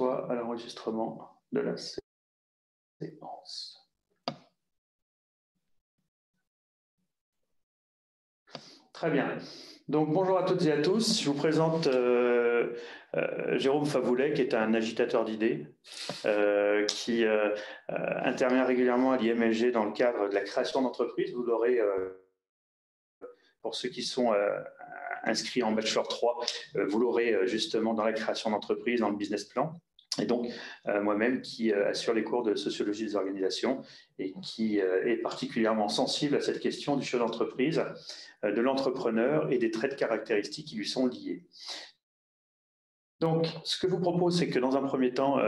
à l'enregistrement de la séance. Très bien. Donc, bonjour à toutes et à tous. Je vous présente Jérôme Favoulet, qui est un agitateur d'idées, qui intervient régulièrement à l'IMLG dans le cadre de la création d'entreprises. Vous l'aurez, pour ceux qui sont inscrits en Bachelor 3, vous l'aurez justement dans la création d'entreprises, dans le business plan. Et donc, moi-même qui assure les cours de sociologie des organisations et qui est particulièrement sensible à cette question du chef d'entreprise, de l'entrepreneur et des traits de caractéristiques qui lui sont liés. Donc, ce que je vous propose, c'est que dans un premier temps,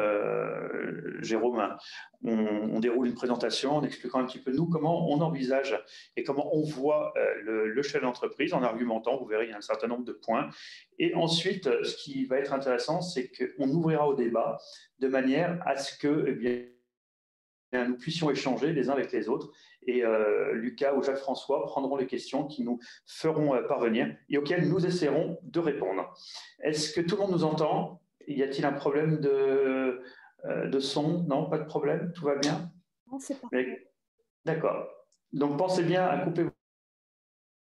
Jérôme, on déroule une présentation en expliquant un petit peu nous comment on envisage et comment on voit le chef d'entreprise en argumentant. Vous verrez, il y a un certain nombre de points. Et ensuite, ce qui va être intéressant, c'est qu'on ouvrira au débat de manière à ce que nous puissions échanger les uns avec les autres. Et Lucas ou Jacques-François prendront les questions qui nous feront parvenir et auxquelles nous essaierons de répondre. Est-ce que tout le monde nous entend? Y a-t-il un problème de son? Non, pas de problème? Tout va bien? Non, c'est parfait. D'accord. Donc, pensez bien à couper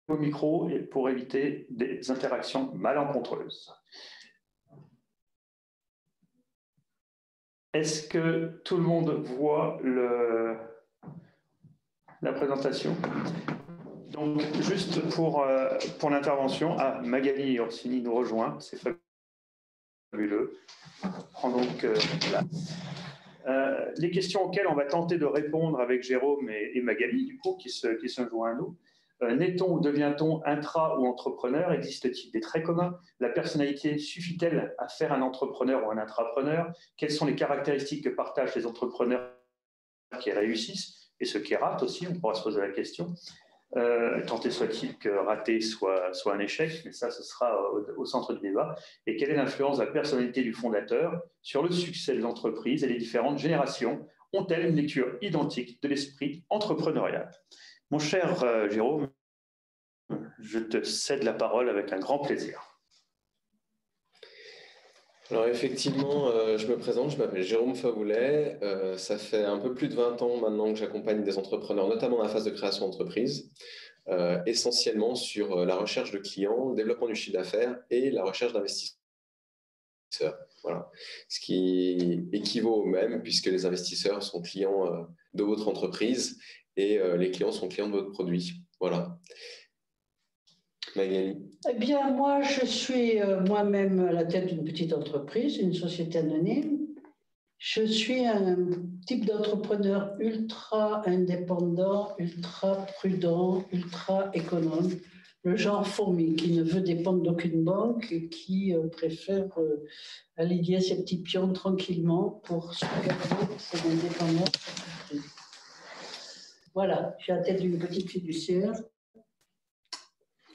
vos micros pour éviter des interactions malencontreuses. Est-ce que tout le monde voit la présentation? Donc, juste pour l'intervention, Magali Orsini nous rejoint, c'est fabuleux. Prends donc place. Les questions auxquelles on va tenter de répondre avec Jérôme et Magali, du coup, qui se joint à nous. Naît-on ou devient-on intra ou entrepreneur? Existe-t-il des traits communs? La personnalité suffit-elle à faire un entrepreneur ou un intrapreneur? Quelles sont les caractéristiques que partagent les entrepreneurs qui réussissent et ceux qui ratent aussi? On pourra se poser la question. Tant et soit-il que rater soit un échec, mais ça, ce sera au centre du débat. Et quelle est l'influence de la personnalité du fondateur sur le succès de l'entreprise et les différentes générations? Ont-elles une lecture identique de l'esprit entrepreneurial? Mon cher Jérôme, je te cède la parole avec un grand plaisir. Alors effectivement, je me présente, je m'appelle Jérôme Favoulet. Ça fait un peu plus de 20 ans maintenant que j'accompagne des entrepreneurs, notamment dans la phase de création d'entreprise, essentiellement sur la recherche de clients, le développement du chiffre d'affaires et la recherche d'investisseurs. Voilà. Ce qui équivaut au même, puisque les investisseurs sont clients de votre entreprise et les clients sont clients de votre produit. Voilà. Magali. Eh bien, moi, je suis moi-même à la tête d'une petite entreprise, une société anonyme. Je suis un type d'entrepreneur ultra indépendant, ultra prudent, ultra économe, le genre fourmi qui ne veut dépendre d'aucune banque et qui préfère aligner ses petits pions tranquillement pour sauvegarder son indépendance. Voilà, je suis à la tête d'une petite fiduciaire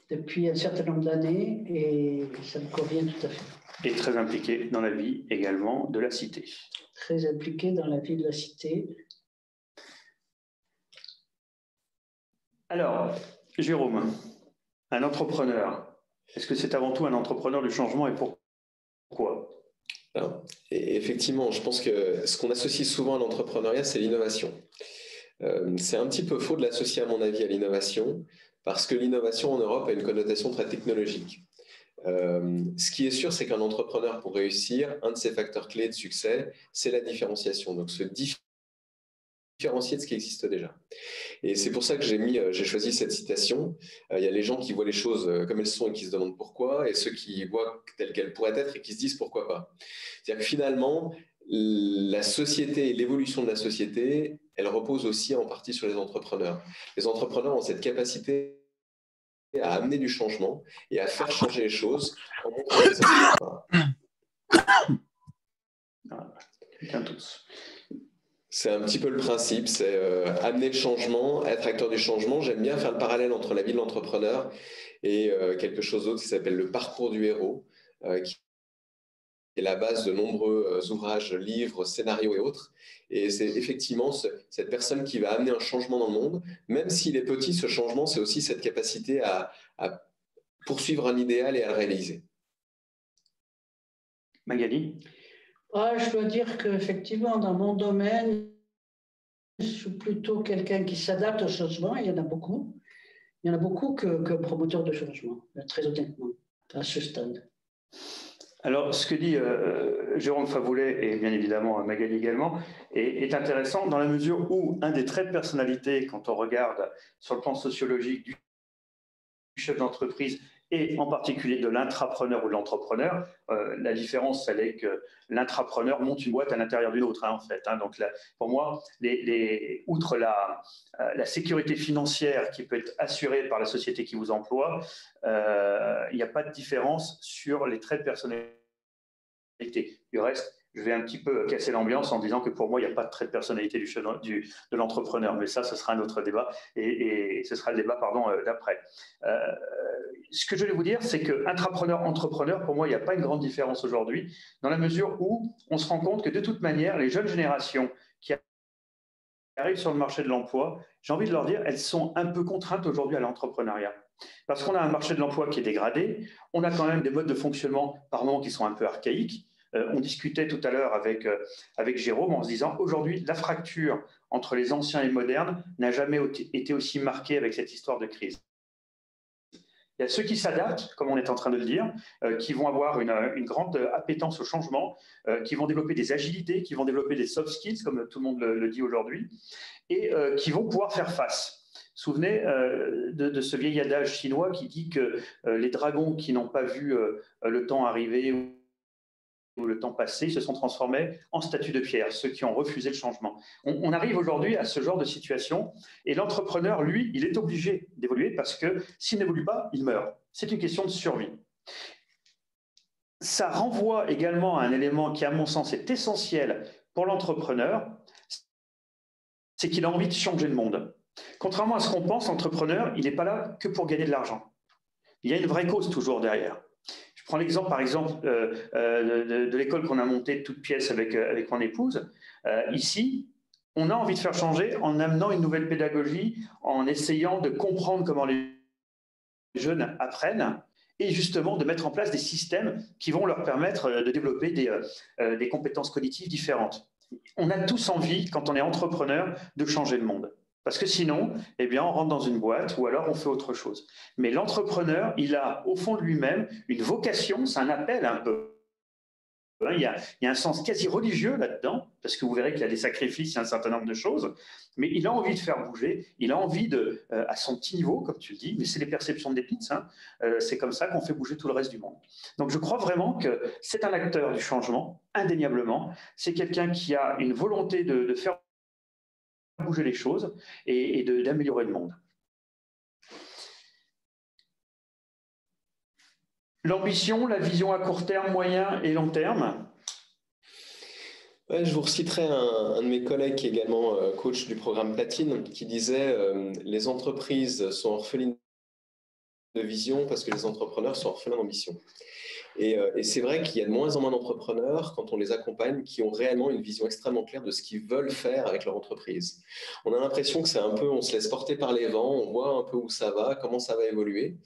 depuis un certain nombre d'années et ça me convient tout à fait. Et très impliqué dans la vie également de la cité. Très impliqué dans la vie de la cité. Alors, Jérôme, un entrepreneur, est-ce que c'est avant tout un entrepreneur du changement et pourquoi? Alors, effectivement, je pense que ce qu'on associe souvent à l'entrepreneuriat, c'est l'innovation. C'est un petit peu faux de l'associer, à mon avis, à l'innovation, parce que l'innovation en Europe a une connotation très technologique. Ce qui est sûr, c'est qu'un entrepreneur, pour réussir, un de ses facteurs clés de succès, c'est la différenciation. Donc, se différencier de ce qui existe déjà. Et c'est pour ça que j'ai choisi cette citation. Il y a les gens qui voient les choses comme elles sont et qui se demandent pourquoi, et ceux qui voient telles qu'elles pourraient être et qui se disent pourquoi pas. C'est-à-dire que finalement, la société et l'évolution de la société, elle repose aussi en partie sur les entrepreneurs. Les entrepreneurs ont cette capacité à amener du changement et à faire changer les choses en montrant les C'est un petit peu le principe, c'est amener le changement, être acteur du changement. J'aime bien faire le parallèle entre la vie de l'entrepreneur et quelque chose d'autre qui s'appelle le parcours du héros, qui est la base de nombreux ouvrages, livres, scénarios et autres. Et c'est effectivement cette personne qui va amener un changement dans le monde. Même s'il est petit, ce changement, c'est aussi cette capacité à poursuivre un idéal et à le réaliser. Magali? Ah, je dois dire qu'effectivement, dans mon domaine, je suis plutôt quelqu'un qui s'adapte au changement. Il y en a beaucoup. Il y en a beaucoup que promoteurs de changement, très honnêtement, à ce stade. Alors, ce que dit Jérôme Favoulet, et bien évidemment Magali également, est intéressant dans la mesure où un des traits de personnalité, quand on regarde sur le plan sociologique du chef d'entreprise et en particulier de l'intrapreneur ou de l'entrepreneur, la différence, elle est que l'intrapreneur monte une boîte à l'intérieur d'une autre, en fait. Donc, là, pour moi, outre la sécurité financière qui peut être assurée par la société qui vous emploie, il n'y a pas de différence sur les traits de personnalité. Du reste, je vais un petit peu casser l'ambiance en disant que pour moi, il n'y a pas de trait de personnalité de l'entrepreneur. Mais ça, ce sera un autre débat et ce sera le débat d'après. Ce que je voulais vous dire, c'est que intrapreneur, entrepreneur, pour moi, il n'y a pas une grande différence aujourd'hui, dans la mesure où on se rend compte que de toute manière, les jeunes générations qui arrivent sur le marché de l'emploi, j'ai envie de leur dire, elles sont un peu contraintes aujourd'hui à l'entrepreneuriat. Parce qu'on a un marché de l'emploi qui est dégradé, on a quand même des modes de fonctionnement par moments qui sont un peu archaïques. On discutait tout à l'heure avec Jérôme en se disant aujourd'hui, la fracture entre les anciens et modernes n'a jamais été aussi marquée avec cette histoire de crise. Il y a ceux qui s'adaptent, comme on est en train de le dire, qui vont avoir une grande appétence au changement, qui vont développer des agilités, qui vont développer des soft skills, comme tout le monde le dit aujourd'hui, et qui vont pouvoir faire face. Souvenez de ce vieil adage chinois qui dit que les dragons qui n'ont pas vu le temps arriver ou le temps passé se sont transformés en statues de pierre, ceux qui ont refusé le changement. On arrive aujourd'hui à ce genre de situation et l'entrepreneur, lui, il est obligé d'évoluer parce que s'il n'évolue pas, il meurt. C'est une question de survie. Ça renvoie également à un élément qui, à mon sens, est essentiel pour l'entrepreneur, c'est qu'il a envie de changer le monde. Contrairement à ce qu'on pense, l'entrepreneur, il n'est pas là que pour gagner de l'argent. Il y a une vraie cause toujours derrière. Je prends l'exemple, par exemple, de l'école qu'on a montée de toutes pièces avec mon épouse. Ici, on a envie de faire changer en amenant une nouvelle pédagogie, en essayant de comprendre comment les jeunes apprennent et justement de mettre en place des systèmes qui vont leur permettre de développer des compétences cognitives différentes. On a tous envie, quand on est entrepreneur, de changer le monde. Parce que sinon, eh bien, on rentre dans une boîte ou alors on fait autre chose. Mais l'entrepreneur, il a au fond de lui-même une vocation, c'est un appel un peu. Il y a un sens quasi religieux là-dedans, parce que vous verrez qu'il y a des sacrifices, il y a un certain nombre de choses, mais il a envie de faire bouger, il a envie à son petit niveau, comme tu le dis, mais c'est les perceptions de Leibniz, c'est comme ça qu'on fait bouger tout le reste du monde. Donc je crois vraiment que c'est un acteur du changement, indéniablement, c'est quelqu'un qui a une volonté de faire bouger les choses et d'améliorer le monde. L'ambition, la vision à court terme, moyen et long terme. Ouais, je vous reciterai un de mes collègues qui est également coach du programme Platine qui disait les entreprises sont orphelines de vision parce que les entrepreneurs sont orphelins d'ambition. Et c'est vrai qu'il y a de moins en moins d'entrepreneurs, quand on les accompagne, qui ont réellement une vision extrêmement claire de ce qu'ils veulent faire avec leur entreprise. On a l'impression que c'est un peu, on se laisse porter par les vents, on voit un peu où ça va, comment ça va évoluer.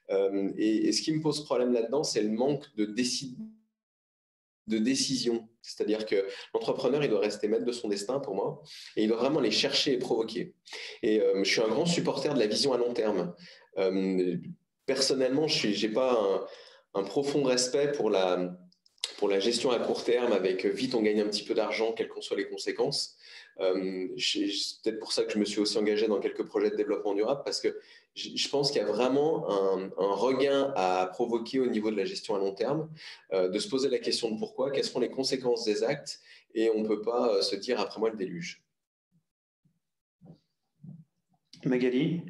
Et ce qui me pose problème là-dedans, c'est le manque de décision. C'est-à-dire que l'entrepreneur, il doit rester maître de son destin pour moi, et il doit vraiment les chercher et provoquer. Et je suis un grand supporter de la vision à long terme. Personnellement, je n'ai pas un profond respect pour la gestion à court terme avec vite on gagne un petit peu d'argent, quelles qu'en soient les conséquences. C'est peut-être pour ça que je me suis aussi engagé dans quelques projets de développement durable parce que je pense qu'il y a vraiment un regain à provoquer au niveau de la gestion à long terme, de se poser la question de pourquoi, quelles seront les conséquences des actes et on ne peut pas se dire après moi le déluge. Magali?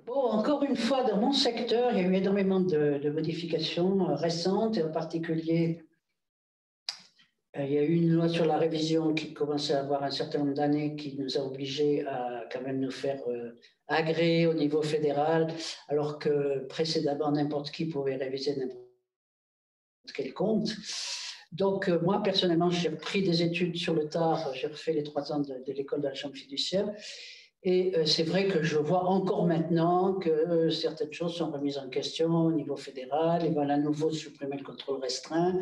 Bon, encore une fois, dans mon secteur, il y a eu énormément de modifications récentes, et en particulier, il y a eu une loi sur la révision qui commençait à avoir un certain nombre d'années qui nous a obligés à quand même nous faire agréer au niveau fédéral, alors que précédemment, n'importe qui pouvait réviser n'importe quel compte. Donc, moi, personnellement, j'ai repris des études sur le tard, j'ai refait les 3 ans de l'école de la chambre fiduciaire. Et c'est vrai que je vois encore maintenant que certaines choses sont remises en question au niveau fédéral. Ils veulent à nouveau supprimer le contrôle restreint.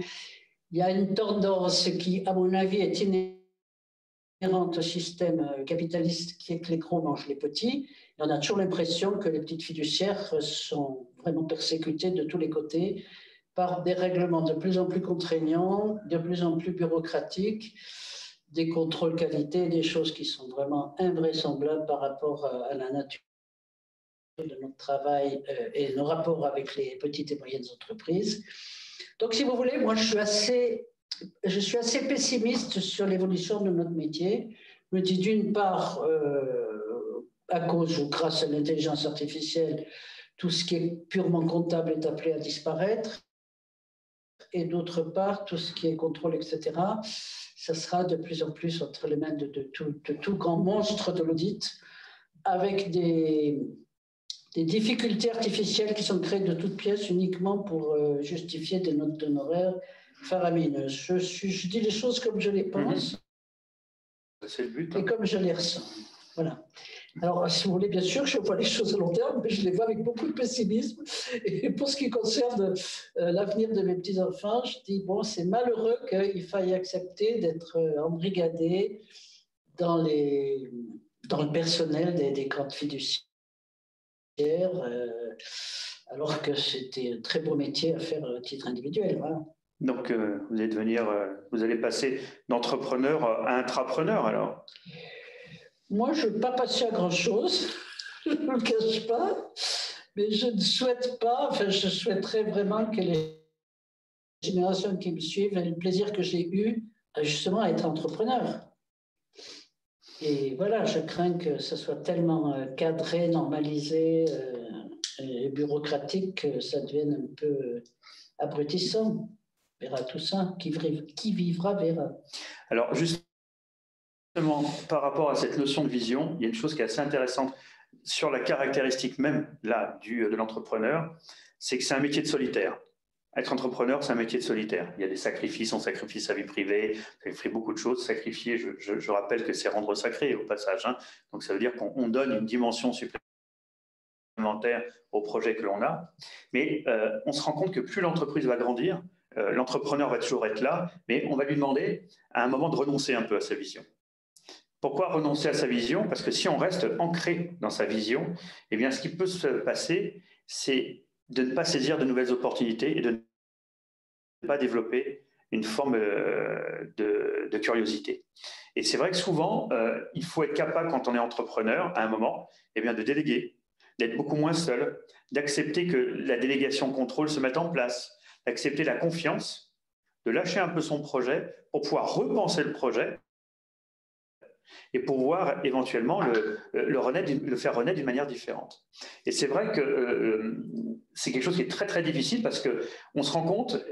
Il y a une tendance qui, à mon avis, est inhérente au système capitaliste qui est que les gros mangent les petits. Et on a toujours l'impression que les petites fiduciaires sont vraiment persécutées de tous les côtés par des règlements de plus en plus contraignants, de plus en plus bureaucratiques, des contrôles qualité, des choses qui sont vraiment invraisemblables par rapport à la nature de notre travail et nos rapports avec les petites et moyennes entreprises. Donc, si vous voulez, moi, je suis assez pessimiste sur l'évolution de notre métier. Je me dis d'une part, à cause ou grâce à l'intelligence artificielle, tout ce qui est purement comptable est appelé à disparaître. Et d'autre part, tout ce qui est contrôle, etc., ça sera de plus en plus entre les mains de tout grand monstre de l'audit, avec des difficultés artificielles qui sont créées de toutes pièces uniquement pour justifier des notes d'honoraires faramineuses. Je dis les choses comme je les pense. C'est le but. Et comme je les ressens. Voilà. Alors, si vous voulez, bien sûr, je vois les choses à long terme, mais je les vois avec beaucoup de pessimisme. Et pour ce qui concerne l'avenir de mes petits-enfants, je dis, bon, c'est malheureux qu'il faille accepter d'être embrigadé dans le personnel des grandes fiduciaires, alors que c'était un très beau métier à faire à titre individuel. Voilà. Donc, vous allez passer d'entrepreneur à intrapreneur, alors? Moi, je ne veux pas passer à grand-chose, je ne le cache pas, mais je ne souhaite pas, enfin, je souhaiterais vraiment que les générations qui me suivent aient le plaisir que j'ai eu justement à être entrepreneur. Et voilà, je crains que ce soit tellement cadré, normalisé et bureaucratique que ça devienne un peu abrutissant. On verra tout ça, qui vivra verra. Alors, justement, par rapport à cette notion de vision, il y a une chose qui est assez intéressante sur la caractéristique même là de l'entrepreneur, c'est que c'est un métier de solitaire. Être entrepreneur, c'est un métier de solitaire. Il y a des sacrifices, on sacrifie sa vie privée, on sacrifie beaucoup de choses. Sacrifier, je rappelle que c'est rendre sacré au passage. Hein. Donc ça veut dire qu'on donne une dimension supplémentaire au projet que l'on a. Mais on se rend compte que plus l'entreprise va grandir, l'entrepreneur va toujours être là, mais on va lui demander à un moment de renoncer un peu à sa vision. Pourquoi renoncer à sa vision? Parce que si on reste ancré dans sa vision, eh bien, ce qui peut se passer, c'est de ne pas saisir de nouvelles opportunités et de ne pas développer une forme de curiosité. Et c'est vrai que souvent, il faut être capable, quand on est entrepreneur, à un moment, eh bien, de déléguer, d'être beaucoup moins seul, d'accepter que la délégation contrôle se mette en place, d'accepter la confiance, de lâcher un peu son projet pour pouvoir repenser le projet et pouvoir éventuellement le faire renaître d'une manière différente. Et c'est vrai que c'est quelque chose qui est très très difficile parce qu'on se rend compte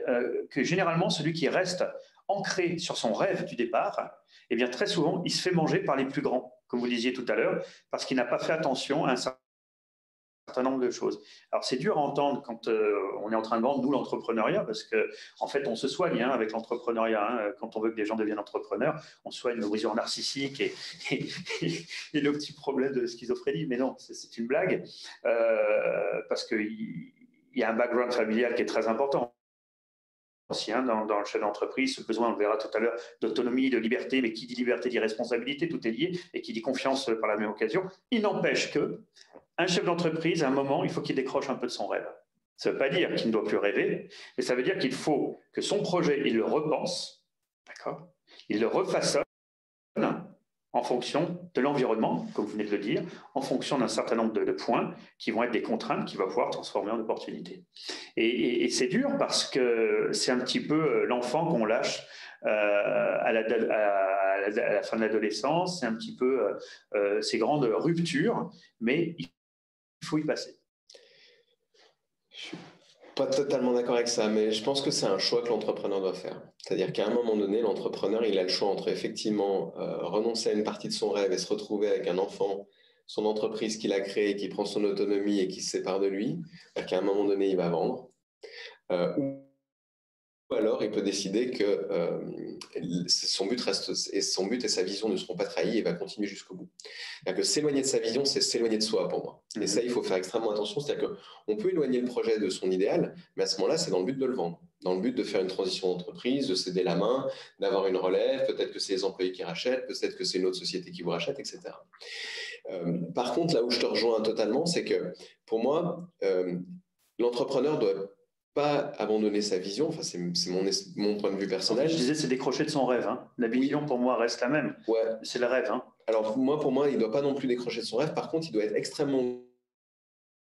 que généralement celui qui reste ancré sur son rêve du départ, eh bien très souvent il se fait manger par les plus grands, comme vous disiez tout à l'heure, parce qu'il n'a pas fait attention à un certain nombre de choses. Alors c'est dur à entendre quand on est en train de vendre, nous, l'entrepreneuriat, parce qu'en fait, on se soigne avec l'entrepreneuriat. Hein. Quand on veut que des gens deviennent entrepreneurs, on soigne nos brisures narcissiques et le petit problème de schizophrénie. Mais non, c'est une blague, parce qu'il y a un background familial qui est très important aussi, hein, dans le chef d'entreprise, ce besoin, on le verra tout à l'heure, d'autonomie, de liberté, mais qui dit liberté dit responsabilité, tout est lié, et qui dit confiance par la même occasion. Il n'empêche que un chef d'entreprise, à un moment, il faut qu'il décroche un peu de son rêve. Ça ne veut pas dire qu'il ne doit plus rêver, mais ça veut dire qu'il faut que son projet, il le repense, d'accord? Il le refaçonne en fonction de l'environnement, comme vous venez de le dire, en fonction d'un certain nombre de points qui vont être des contraintes qu'il va pouvoir transformer en opportunités. Et c'est dur parce que c'est un petit peu l'enfant qu'on lâche à la fin de l'adolescence, c'est un petit peu ces grandes ruptures, mais il faut y passer. Je suis pas totalement d'accord avec ça, mais je pense que c'est un choix que l'entrepreneur doit faire. C'est-à-dire qu'à un moment donné, l'entrepreneur, il a le choix entre effectivement renoncer à une partie de son rêve et se retrouver avec un enfant, son entreprise qu'il a créée, qui prend son autonomie et qui se sépare de lui, qu'à un moment donné, il va vendre, alors il peut décider que son but et sa vision ne seront pas trahis et va continuer jusqu'au bout. C'est-à-dire que s'éloigner de sa vision, c'est s'éloigner de soi pour moi. Et ça, il faut faire extrêmement attention. C'est-à-dire qu'on peut éloigner le projet de son idéal, mais à ce moment-là, c'est dans le but de le vendre, dans le but de faire une transition d'entreprise, de céder la main, d'avoir une relève, peut-être que c'est les employés qui rachètent, peut-être que c'est une autre société qui vous rachète, etc. Par contre, là où je te rejoins totalement, c'est que pour moi, l'entrepreneur doit pas abandonner sa vision, enfin, c'est mon point de vue personnel. Je disais, c'est décrocher de son rêve. Hein. La vision, pour moi, reste la même. Ouais. C'est le rêve. Hein. Alors, pour moi, il ne doit pas non plus décrocher de son rêve. Par contre, il doit être extrêmement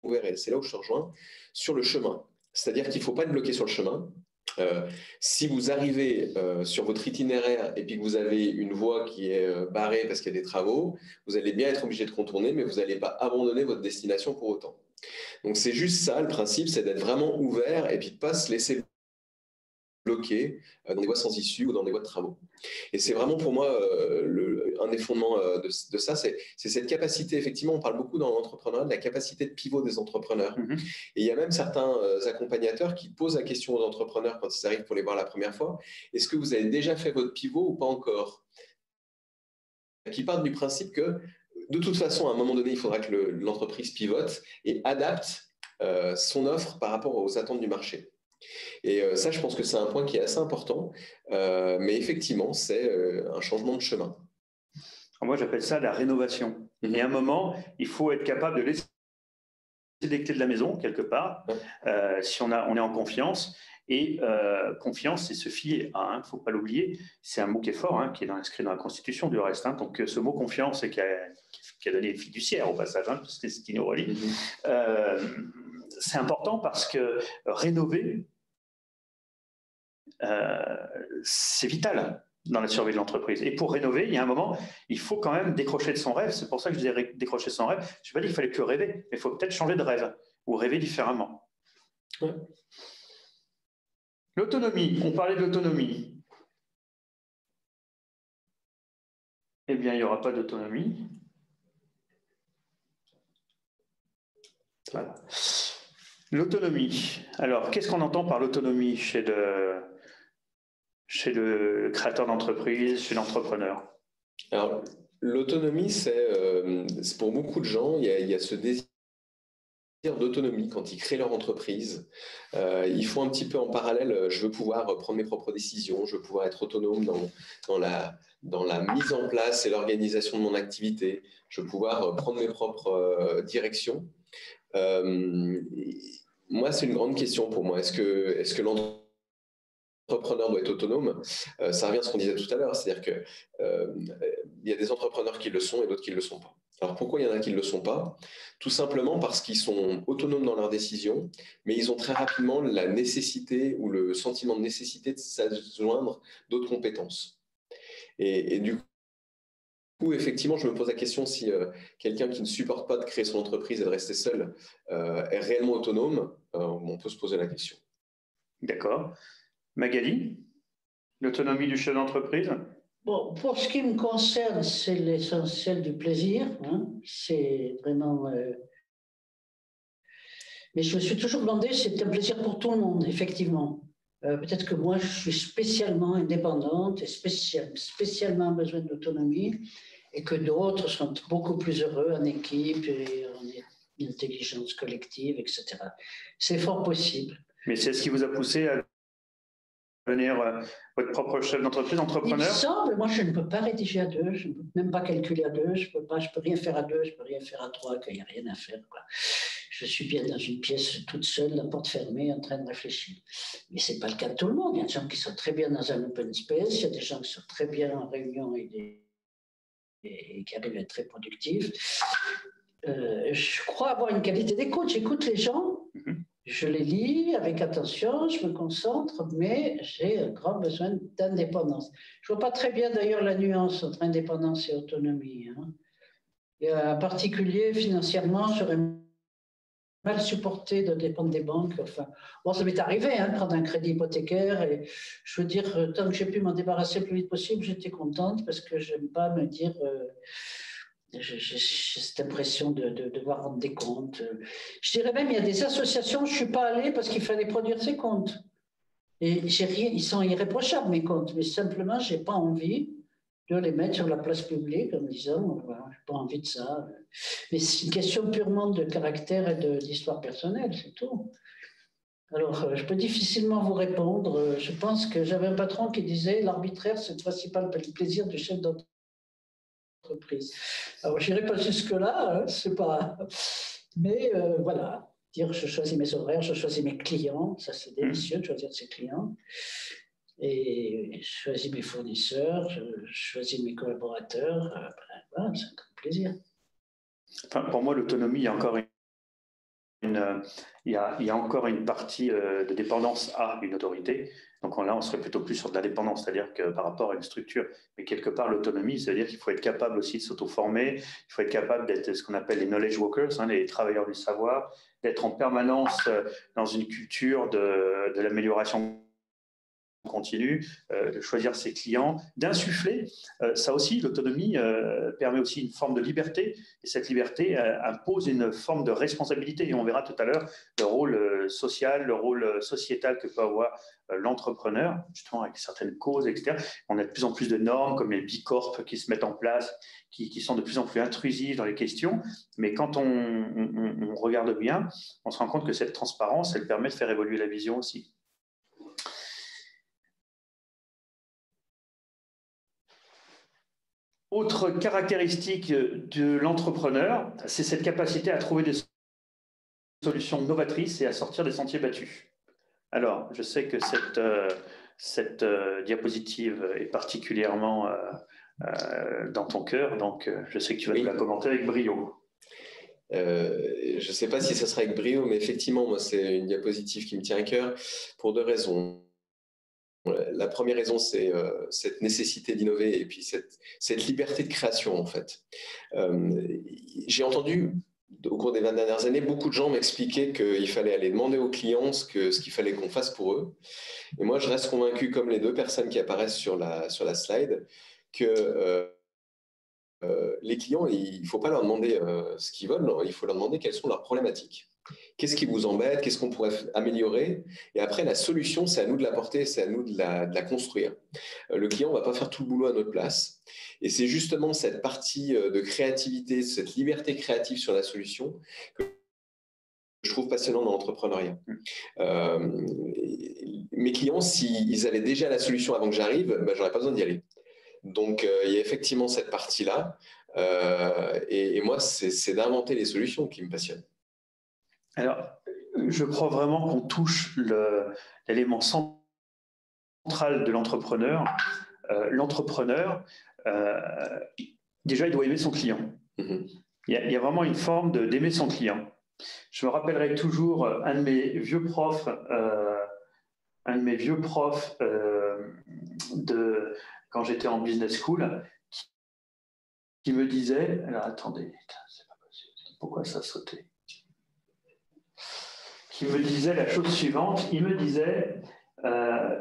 ouvert, et c'est là où je te rejoins, sur le chemin. C'est-à-dire qu'il ne faut pas être bloqué sur le chemin. Si vous arrivez sur votre itinéraire et puis que vous avez une voie qui est barrée parce qu'il y a des travaux, vous allez bien être obligé de contourner, mais vous n'allez pas abandonner votre destination pour autant. Donc c'est juste ça, le principe, c'est d'être vraiment ouvert et puis de ne pas se laisser bloquer dans des voies sans issue ou dans des voies de travaux. Et c'est vraiment pour moi un des fondements de ça, c'est cette capacité, effectivement, on parle beaucoup dans l'entrepreneuriat de la capacité de pivot des entrepreneurs. Et il y a même certains accompagnateurs qui posent la question aux entrepreneurs quand ils arrivent pour les voir la première fois, est-ce que vous avez déjà fait votre pivot ou pas encore? Qui partent du principe que de toute façon, à un moment donné, il faudra que l'entreprise pivote et adapte son offre par rapport aux attentes du marché. Et ça, je pense que c'est un point qui est assez important, mais effectivement, c'est un changement de chemin. Moi, j'appelle ça la rénovation. Et à un moment, il faut être capable de laisser les clés de la maison, quelque part, si on est en confiance. Et confiance, c'est se fier à, il ne faut pas l'oublier, c'est un mot qui est fort, hein, qui est inscrit dans la Constitution du reste. Hein. Donc ce mot confiance, c'est qui a donné fiduciaire au passage, hein, parce que c'est ce qui nous relie. C'est important parce que rénover, c'est vital dans la survie de l'entreprise. Et pour rénover, il y a un moment, il faut quand même décrocher de son rêve. C'est pour ça que je disais décrocher de son rêve. Je n'ai pas dit qu'il fallait que rêver, mais il faut peut-être changer de rêve ou rêver différemment. Ouais. L'autonomie, on parlait de l'autonomie. Eh bien, il n'y aura pas d'autonomie. Voilà. L'autonomie. Alors, qu'est-ce qu'on entend par l'autonomie chez le créateur d'entreprise, chez l'entrepreneur? Alors, l'autonomie, c'est pour beaucoup de gens, il y a ce désir d'autonomie quand ils créent leur entreprise. Ils font un petit peu en parallèle, je veux pouvoir prendre mes propres décisions, je veux pouvoir être autonome dans la mise en place et l'organisation de mon activité, je veux pouvoir prendre mes propres directions. Moi, c'est une grande question pour moi. Est-ce que l'entrepreneur doit être autonome? Ça revient à ce qu'on disait tout à l'heure, c'est-à-dire qu'il y a des entrepreneurs qui le sont et d'autres qui ne le sont pas. Alors pourquoi il y en a qui ne le sont pas? Tout simplement parce qu'ils sont autonomes dans leurs décisions, mais ils ont très rapidement la nécessité ou le sentiment de nécessité de s'adjoindre d'autres compétences. Et du coup, effectivement, je me pose la question si quelqu'un qui ne supporte pas de créer son entreprise et de rester seul est réellement autonome, on peut se poser la question. D'accord. Magali, l'autonomie du chef d'entreprise? Bon, pour ce qui me concerne, c'est l'essentiel du plaisir. Hein. C'est vraiment... Mais je me suis toujours demandé si c'est un plaisir pour tout le monde, effectivement. Peut-être que moi, je suis spécialement indépendante et spécialement besoin d'autonomie et que d'autres sont beaucoup plus heureux en équipe et en intelligence collective, etc. C'est fort possible. Mais c'est ce qui vous a poussé à devenir votre propre chef d'entreprise, entrepreneur? Il me semble, moi je ne peux pas rédiger à deux, je ne peux même pas calculer à deux, je peux rien faire à deux, je ne peux rien faire à trois, qu'il n'y a rien à faire, quoi. Je suis bien dans une pièce toute seule, la porte fermée, en train de réfléchir. Mais ce n'est pas le cas de tout le monde. Il y a des gens qui sont très bien dans un open space, il y a des gens qui sont très bien en réunion et qui arrivent à être très productifs. Je crois avoir une qualité d'écoute, j'écoute les gens. Je les lis avec attention, je me concentre, mais j'ai un grand besoin d'indépendance. Je ne vois pas très bien d'ailleurs la nuance entre indépendance et autonomie. Hein. Et en particulier, financièrement, j'aurais mal supporté de dépendre des banques. Enfin, bon, ça m'est arrivé, hein, de prendre un crédit hypothécaire. Et je veux dire, tant que j'ai pu m'en débarrasser le plus vite possible, j'étais contente parce que je n'aime pas me dire... J'ai cette impression de devoir rendre des comptes. Je dirais même, il y a des associations, je ne suis pas allée parce qu'il fallait produire ses comptes. Et j'ai rien, ils sont irréprochables, mes comptes, mais simplement, je n'ai pas envie de les mettre sur la place publique en me disant, voilà, je n'ai pas envie de ça. Mais c'est une question purement de caractère et d'histoire personnelle, c'est tout. Alors, je peux difficilement vous répondre. Je pense que j'avais un patron qui disait l'arbitraire, c'est le principal plaisir du chef d'entreprise. Alors, je n'irai pas jusque-là, hein, c'est pas. Mais voilà, dire je choisis mes horaires, je choisis mes clients, ça c'est délicieux de choisir ses clients. Et je choisis mes fournisseurs, je choisis mes collaborateurs. Voilà, c'est un grand plaisir. Enfin, pour moi, l'autonomie, il y a encore il y a encore une partie de dépendance à une autorité. Donc là, on serait plutôt plus sur de la dépendance, c'est-à-dire que par rapport à une structure. Mais quelque part, l'autonomie, c'est-à-dire qu'il faut être capable aussi de s'auto-former, il faut être capable d'être ce qu'on appelle les knowledge workers, hein, les travailleurs du savoir, d'être en permanence dans une culture de l'amélioration continue, de choisir ses clients, d'insuffler. Ça aussi, l'autonomie permet aussi une forme de liberté, et cette liberté impose une forme de responsabilité. Et on verra tout à l'heure le rôle social, le rôle sociétal que peut avoir l'entrepreneur, justement avec certaines causes, etc. On a de plus en plus de normes, comme les Bicorp qui se mettent en place, qui sont de plus en plus intrusives dans les questions. Mais quand on regarde bien, on se rend compte que cette transparence, elle permet de faire évoluer la vision aussi. Autre caractéristique de l'entrepreneur, c'est cette capacité à trouver des solutions novatrices et à sortir des sentiers battus. Alors, je sais que cette diapositive est particulièrement dans ton cœur, donc je sais que tu vas nous la commenter avec brio. Je ne sais pas si ça sera avec brio, mais effectivement, moi, c'est une diapositive qui me tient à cœur pour deux raisons. La première raison, c'est cette nécessité d'innover et puis cette liberté de création, en fait. J'ai entendu, au cours des 20 dernières années, beaucoup de gens m'expliquer qu'il fallait aller demander aux clients ce qu'il fallait qu'on fasse pour eux. Et moi, je reste convaincu, comme les deux personnes qui apparaissent sur la slide, que les clients, il ne faut pas leur demander ce qu'ils veulent, il faut leur demander quelles sont leurs problématiques. Qu'est-ce qui vous embête? Qu'est-ce qu'on pourrait améliorer? Et après, la solution, c'est à nous de l'apporter, c'est à nous de la construire. Le client ne va pas faire tout le boulot à notre place. Et c'est justement cette partie de créativité, cette liberté créative sur la solution que je trouve passionnant dans l'entrepreneuriat. Mes clients, s'ils avaient déjà la solution avant que j'arrive, ben, j'aurais pas besoin d'y aller. Donc, il y a effectivement cette partie-là. Et moi, c'est d'inventer les solutions qui me passionnent. Alors, je crois vraiment qu'on touche l'élément central de l'entrepreneur. L'entrepreneur, déjà, il doit aimer son client. Il y a vraiment une forme d'aimer son client. Je me rappellerai toujours un de mes vieux profs, quand j'étais en business school, qui me disait, alors attendez, c'est pas possible, pourquoi ça a sauté? Qui me disait la chose suivante, il me disait,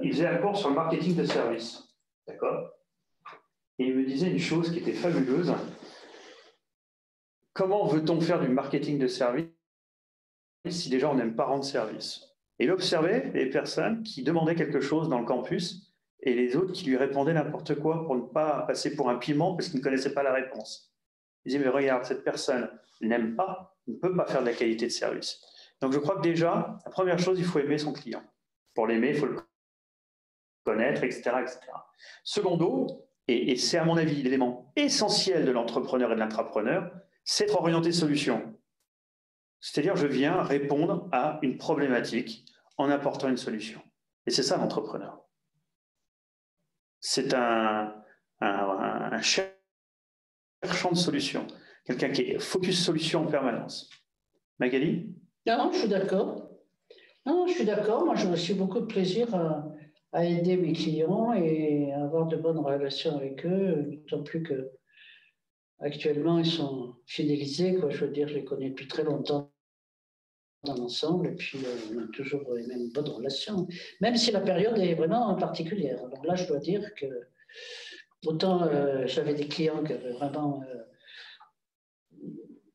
il faisait un cours sur le marketing de service, d'accord? Et il me disait une chose qui était fabuleuse. Comment veut-on faire du marketing de service si déjà on n'aime pas rendre service? Et il observait les personnes qui demandaient quelque chose dans le campus et les autres qui lui répondaient n'importe quoi pour ne pas passer pour un piment parce qu'ils ne connaissaient pas la réponse. Il disait, mais regarde, cette personne n'aime pas, ne peut pas faire de la qualité de service. Donc je crois que déjà, la première chose, il faut aimer son client. Pour l'aimer, il faut le connaître, etc. etc. Secondo, et c'est à mon avis l'élément essentiel de l'entrepreneur et de l'intrapreneur, c'est être orienté solution. C'est-à-dire, je viens répondre à une problématique en apportant une solution. Et c'est ça l'entrepreneur. C'est un cherchant de solutions, quelqu'un qui est focus solution en permanence. Magali? Non, je suis d'accord. Non, je suis d'accord. Moi, j'ai aussi beaucoup de plaisir à aider mes clients et à avoir de bonnes relations avec eux, d'autant plus que actuellement ils sont fidélisés, quoi. Je veux dire, je les connais depuis très longtemps dans l'ensemble et puis on a toujours les mêmes bonnes relations, même si la période est vraiment particulière. Alors là, je dois dire que autant j'avais des clients qui avaient vraiment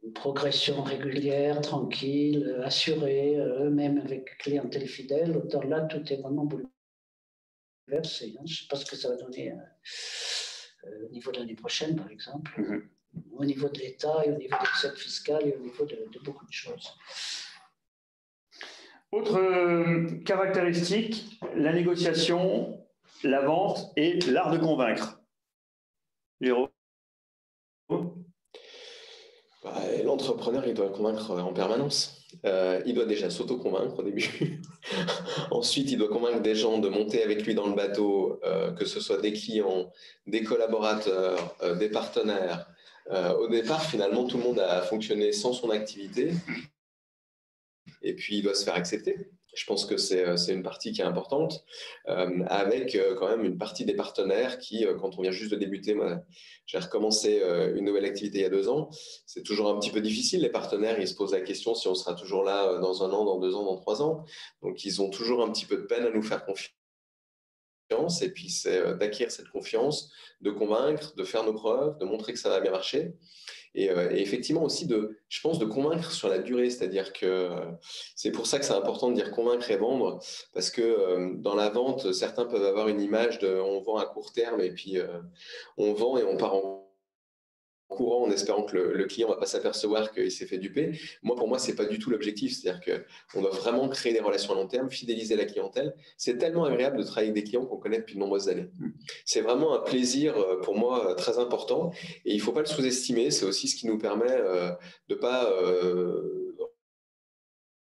une progression régulière, tranquille, assurée, eux-mêmes avec clientèle fidèle, autant là, tout est vraiment bouleversé. inversé. Hein. Je ne sais pas ce que ça va donner au niveau de l'année prochaine, par exemple, au niveau de l'État et au niveau des recettes fiscales et au niveau de beaucoup de choses. Autre caractéristique, la négociation, la vente et l'art de convaincre. Jérôme? L'entrepreneur, il doit convaincre en permanence. Il doit déjà s'auto-convaincre au début. Ensuite, il doit convaincre des gens de monter avec lui dans le bateau, que ce soit des clients, des collaborateurs, des partenaires. Au départ, finalement, tout le monde a fonctionné sans son activité. Et puis, il doit se faire accepter. Je pense que c'est une partie qui est importante, avec quand même une partie des partenaires qui, quand on vient juste de débuter, moi, j'ai recommencé une nouvelle activité il y a 2 ans, c'est toujours un petit peu difficile. Les partenaires, ils se posent la question si on sera toujours là dans 1 an, dans 2 ans, dans 3 ans. Donc, ils ont toujours un petit peu de peine à nous faire confiance. Et puis, c'est d'acquérir cette confiance, de convaincre, de faire nos preuves, de montrer que ça va bien marcher. Et effectivement aussi, je pense, de convaincre sur la durée. C'est-à-dire que c'est pour ça que c'est important de dire convaincre et vendre, parce que dans la vente, certains peuvent avoir une image de on vend à court terme et puis on vend et on part en courant en espérant que le client ne va pas s'apercevoir qu'il s'est fait duper. Pour moi, ce n'est pas du tout l'objectif. C'est-à-dire qu'on doit vraiment créer des relations à long terme, fidéliser la clientèle. C'est tellement agréable de travailler avec des clients qu'on connaît depuis de nombreuses années. C'est vraiment un plaisir pour moi très important et il ne faut pas le sous-estimer. C'est aussi ce qui nous permet de ne pas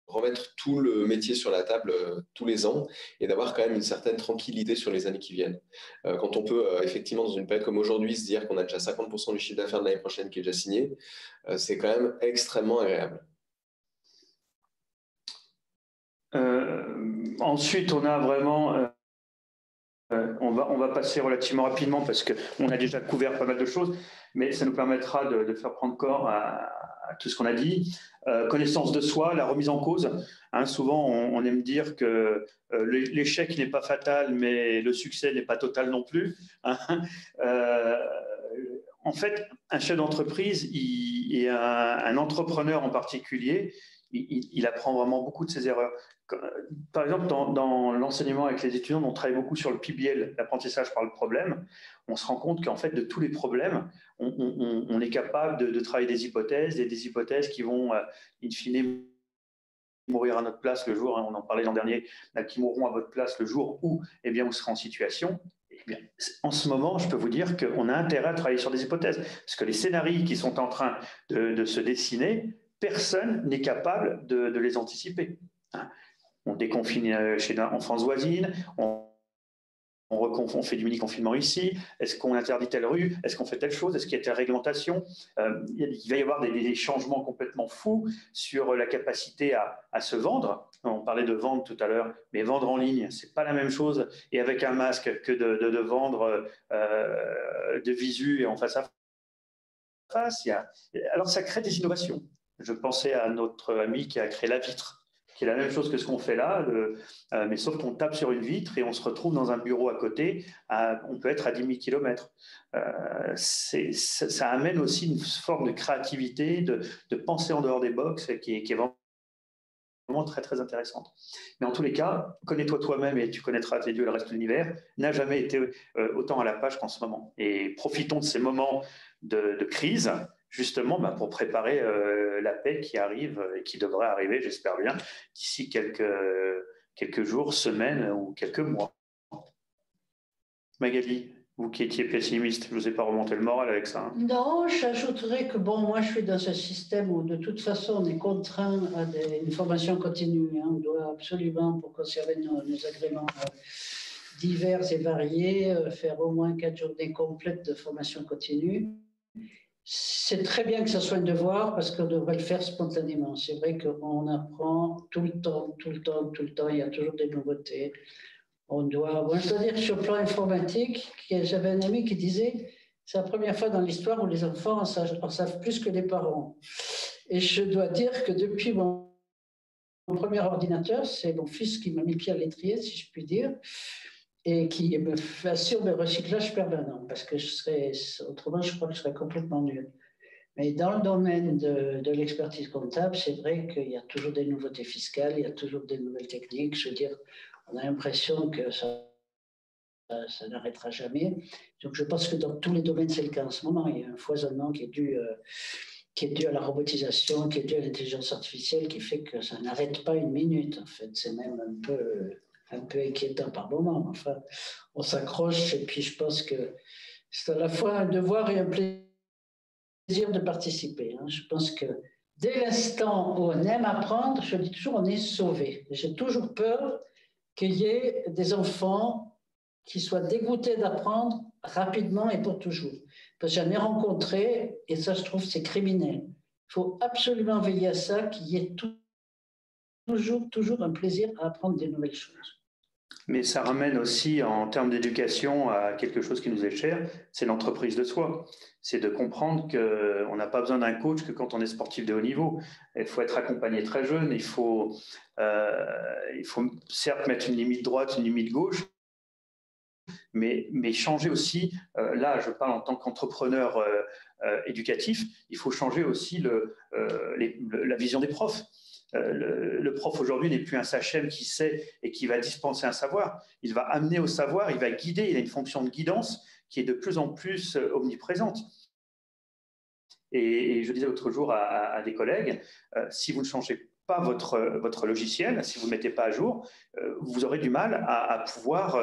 remettre tout le métier sur la table tous les ans et d'avoir quand même une certaine tranquillité sur les années qui viennent. Quand on peut effectivement dans une période comme aujourd'hui se dire qu'on a déjà 50% du chiffre d'affaires de l'année prochaine qui est déjà signé, c'est quand même extrêmement agréable. Ensuite, on a vraiment... on va passer relativement rapidement parce qu'on a déjà couvert pas mal de choses, mais ça nous permettra de faire prendre corps à tout ce qu'on a dit. Connaissance de soi, la remise en cause. Hein, souvent, on aime dire que l'échec n'est pas fatal, mais le succès n'est pas total non plus. Hein. En fait, un chef d'entreprise et un entrepreneur en particulier, il apprend vraiment beaucoup de ses erreurs. Par exemple, dans l'enseignement avec les étudiants, on travaille beaucoup sur le PBL, l'apprentissage par le problème. On se rend compte qu'en fait, de tous les problèmes, on est capable de travailler des hypothèses qui vont, in fine, mourir à notre place le jour, hein, on en parlait l'an dernier, qui mourront à votre place le jour où vous serez en situation. Eh bien, en ce moment, je peux vous dire qu'on a intérêt à travailler sur des hypothèses, parce que les scénarios qui sont en train de se dessiner, personne n'est capable de les anticiper. Hein. On déconfine en France voisine, on fait du mini-confinement ici, est-ce qu'on interdit telle rue, est-ce qu'on fait telle chose, est-ce qu'il y a telle réglementation, il va y avoir des changements complètement fous sur la capacité à se vendre. On parlait de vendre tout à l'heure, mais vendre en ligne, c'est pas la même chose, et avec un masque que de vendre de visu et en face à face. Alors ça crée des innovations. Je pensais à notre ami qui a créé la vitre, qui est la même chose que ce qu'on fait là, mais sauf qu'on tape sur une vitre et on se retrouve dans un bureau à côté, on peut être à 10 000 km. Ça amène aussi une forme de créativité, de pensée en dehors des box qui est vraiment très très intéressante. Mais en tous les cas, connais-toi toi-même et tu connaîtras tes dieux et le reste de l'univers, n'a jamais été autant à la page qu'en ce moment. Et profitons de ces moments de crise, justement pour préparer la paix qui arrive et qui devrait arriver, j'espère bien, d'ici quelques jours, semaines ou quelques mois. Magali, vous qui étiez pessimiste, je ne vous ai pas remonté le moral avec ça. Hein. Non, j'ajouterais que moi je suis dans un système où de toute façon on est contraint à une formation continue. Hein. On doit absolument, pour conserver nos agréments divers et variés, faire au moins 4 journées complètes de formation continue. C'est très bien que ce soit un devoir parce qu'on devrait le faire spontanément. C'est vrai qu'on apprend tout le temps, il y a toujours des nouveautés. Moi, je dois dire que sur le plan informatique, j'avais un ami qui disait c'est la première fois dans l'histoire où les enfants en savent plus que les parents. Et je dois dire que depuis mon premier ordinateur, c'est mon fils qui m'a mis le pied à l'étrier, si je puis dire, et qui me assure le recyclage permanent, parce que autrement, je crois que je serais complètement nul. Mais dans le domaine de l'expertise comptable, c'est vrai qu'il y a toujours des nouveautés fiscales, il y a toujours des nouvelles techniques. Je veux dire, on a l'impression que ça ça n'arrêtera jamais. Donc je pense que dans tous les domaines, c'est le cas en ce moment. Il y a un foisonnement qui est dû à la robotisation, qui est dû à l'intelligence artificielle, qui fait que ça n'arrête pas une minute. En fait, c'est même un peu inquiétant par moment. Enfin, on s'accroche et puis je pense que c'est à la fois un devoir et un plaisir de participer. Je pense que dès l'instant où on aime apprendre, je dis toujours, on est sauvé. J'ai toujours peur qu'il y ait des enfants qui soient dégoûtés d'apprendre rapidement et pour toujours. Parce que j'en ai rencontré, et ça, je trouve, c'est criminel. Il faut absolument veiller à ça, qu'il y ait toujours un plaisir à apprendre des nouvelles choses. Mais ça ramène aussi, en termes d'éducation, à quelque chose qui nous est cher, c'est l'entreprise de soi. C'est de comprendre qu'on n'a pas besoin d'un coach que quand on est sportif de haut niveau. Il faut être accompagné très jeune, il faut certes mettre une limite droite, une limite gauche, mais changer aussi, là je parle en tant qu'entrepreneur éducatif, il faut changer aussi la vision des profs. Le prof aujourd'hui n'est plus un sachem qui sait et qui va dispenser un savoir. Il va amener au savoir, il va guider, il a une fonction de guidance qui est de plus en plus omniprésente. Et je disais l'autre jour à des collègues, si vous ne changez pas votre logiciel, si vous ne le mettez pas à jour, vous aurez du mal à pouvoir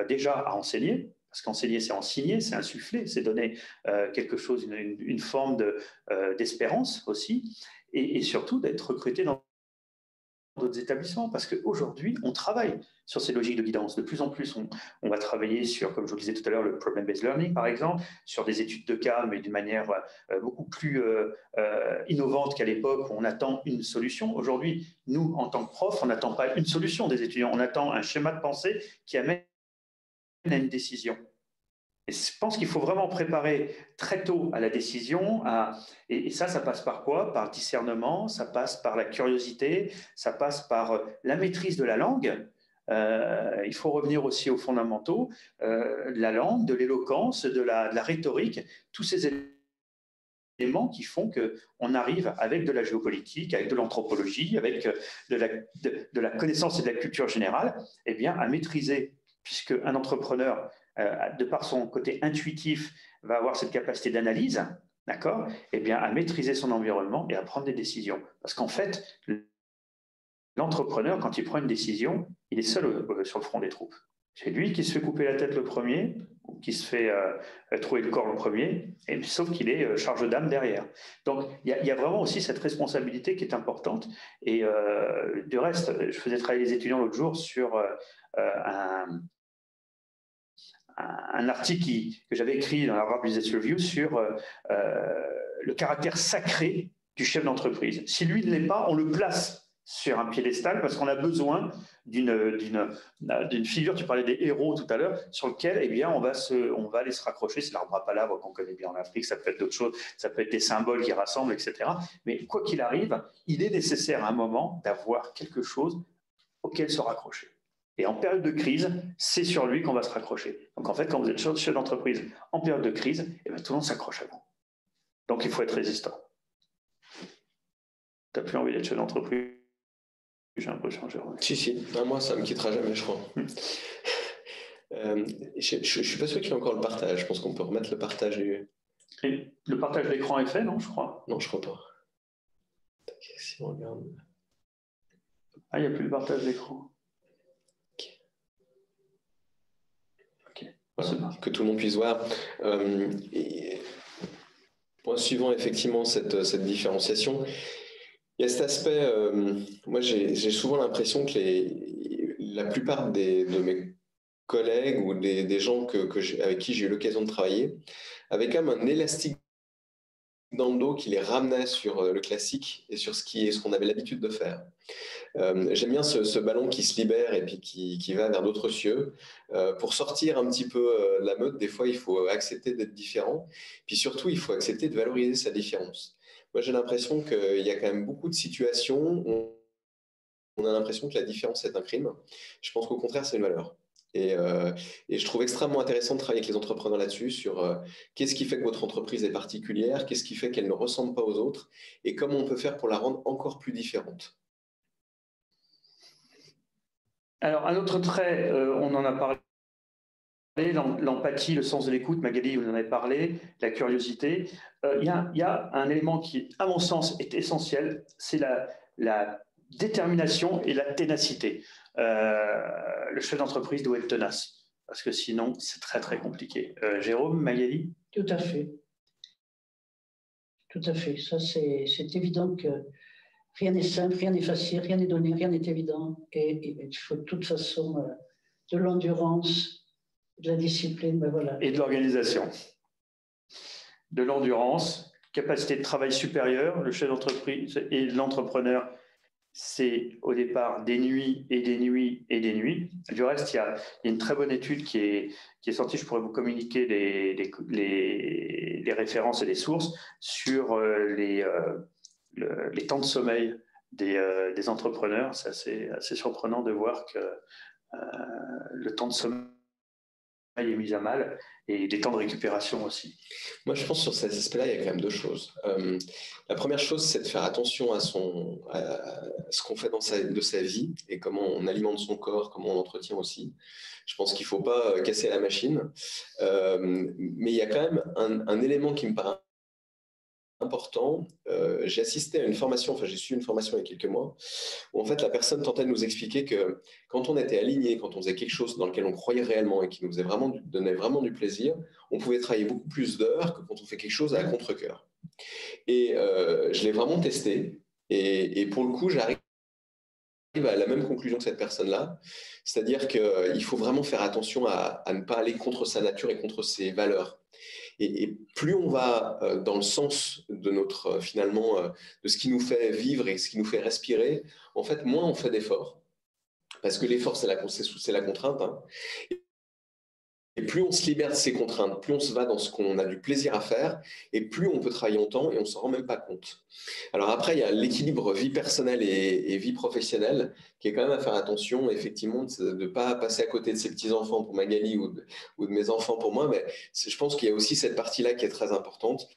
déjà à enseigner, parce qu'enseigner, c'est enseigner, c'est insuffler, c'est donner quelque chose, une forme d'espérance aussi, et surtout d'être recruté dans d'autres établissements, parce qu'aujourd'hui, on travaille sur ces logiques de guidance. De plus en plus, on va travailler sur, comme je vous le disais tout à l'heure, le problem-based learning, par exemple, sur des études de cas, mais d'une manière beaucoup plus innovante qu'à l'époque où on attend une solution. Aujourd'hui, nous, en tant que profs, on n'attend pas une solution des étudiants, on attend un schéma de pensée qui amène à une décision. Et je pense qu'il faut vraiment préparer très tôt à la décision. Et ça passe par quoi? Par le discernement, ça passe par la curiosité, ça passe par la maîtrise de la langue. Il faut revenir aussi aux fondamentaux, de la langue, de l'éloquence, de la rhétorique, tous ces éléments qui font qu'on arrive avec de la géopolitique, avec de l'anthropologie, avec de la connaissance et de la culture générale, eh bien, à maîtriser, puisque un entrepreneur de par son côté intuitif, va avoir cette capacité d'analyse, d'accord? Eh bien, à maîtriser son environnement et à prendre des décisions. Parce qu'en fait, l'entrepreneur, quand il prend une décision, il est seul sur le front des troupes. C'est lui qui se fait couper la tête le premier, ou qui se fait trouer le corps le premier, sauf qu'il est charge d'âme derrière. Donc, il y a vraiment aussi cette responsabilité qui est importante. Et du reste, je faisais travailler les étudiants l'autre jour sur un article que j'avais écrit dans la Harvard Business Review sur le caractère sacré du chef d'entreprise. Si lui ne l'est pas, on le place sur un piédestal parce qu'on a besoin d'une figure, tu parlais des héros tout à l'heure, sur lequel eh bien, on va aller se raccrocher. C'est l'arbre à palabres qu'on connaît bien en Afrique, ça peut être d'autres choses, ça peut être des symboles qui rassemblent, etc. Mais quoi qu'il arrive, il est nécessaire à un moment d'avoir quelque chose auquel se raccrocher. Et en période de crise, c'est sur lui qu'on va se raccrocher. Donc en fait, quand vous êtes chef d'entreprise en période de crise, eh bien, tout le monde s'accroche à vous. Donc il faut être résistant. Tu n'as plus envie d'être chef d'entreprise? J'ai l'impression. Si. Non, moi, ça ne me quittera jamais, je crois. Je ne suis pas sûr qu'il y ait encore le partage. Je pense qu'on peut remettre le partage. Et le partage d'écran est fait, non, je crois? Non, je ne crois pas. Si on regarde. Ah, il n'y a plus de partage d'écran. Voilà, que tout le monde puisse voir. Point suivant, effectivement, cette différenciation. Il y a cet aspect, moi j'ai souvent l'impression que la plupart de mes collègues ou des gens avec qui j'ai eu l'occasion de travailler avaient quand même un élastique dans le dos qui les ramenait sur le classique et sur ce qu'on avait l'habitude de faire. J'aime bien ce ballon qui se libère et puis qui va vers d'autres cieux. Pour sortir un petit peu de la meute, des fois, il faut accepter d'être différent. Puis surtout, il faut accepter de valoriser sa différence. Moi, j'ai l'impression qu'il y a quand même beaucoup de situations où on a l'impression que la différence est un crime. Je pense qu'au contraire, c'est une valeur. Et je trouve extrêmement intéressant de travailler avec les entrepreneurs là-dessus sur qu'est-ce qui fait que votre entreprise est particulière, qu'est-ce qui fait qu'elle ne ressemble pas aux autres et comment on peut faire pour la rendre encore plus différente. Alors, un autre trait, on en a parlé l'empathie, le sens de l'écoute, Magali, vous en avez parlé, la curiosité. Il y a un élément qui, à mon sens, est essentiel, c'est la détermination et la ténacité. Le chef d'entreprise doit être tenace, parce que sinon, c'est très, très compliqué. Jérôme, Magali? Tout à fait. Tout à fait. Ça, c'est évident que rien n'est simple, rien n'est facile, rien n'est donné, rien n'est évident. Et il faut de toute façon de l'endurance, de la discipline, ben voilà. Et de l'organisation. De l'endurance, capacité de travail supérieure, le chef d'entreprise et l'entrepreneur, c'est au départ des nuits et des nuits et des nuits. Du reste, il y a une très bonne étude qui est sortie, je pourrais vous communiquer les références et les sources sur les temps de sommeil des entrepreneurs. C'est assez surprenant de voir que le temps de sommeil est mis à mal et des temps de récupération aussi. Moi, je pense que sur cet aspect-là, il y a quand même deux choses. La première chose, c'est de faire attention à ce qu'on fait de sa vie et comment on alimente son corps, comment on l'entretient aussi. Je pense qu'il ne faut pas casser la machine. Mais il y a quand même un élément qui me paraît important. J'ai assisté à une formation, enfin j'ai suivi une formation il y a quelques mois, où en fait la personne tentait de nous expliquer que quand on était aligné, quand on faisait quelque chose dans lequel on croyait réellement et qui nous donnait vraiment du plaisir, on pouvait travailler beaucoup plus d'heures que quand on fait quelque chose à contre-cœur. Et je l'ai vraiment testé, et pour le coup j'arrive à la même conclusion que cette personne-là, c'est-à-dire qu'il faut vraiment faire attention à ne pas aller contre sa nature et contre ses valeurs. Et plus on va dans le sens de notre finalement de ce qui nous fait vivre et ce qui nous fait respirer, en fait, moins on fait d'efforts. Parce que l'effort, c'est la contrainte. Hein. Et plus on se libère de ces contraintes, plus on se va dans ce qu'on a du plaisir à faire, et plus on peut travailler longtemps et on ne s'en rend même pas compte. Alors après, il y a l'équilibre vie personnelle et vie professionnelle, qui est quand même à faire attention, effectivement, de ne pas passer à côté de ses petits-enfants pour Magali ou de mes enfants pour moi, mais je pense qu'il y a aussi cette partie-là qui est très importante.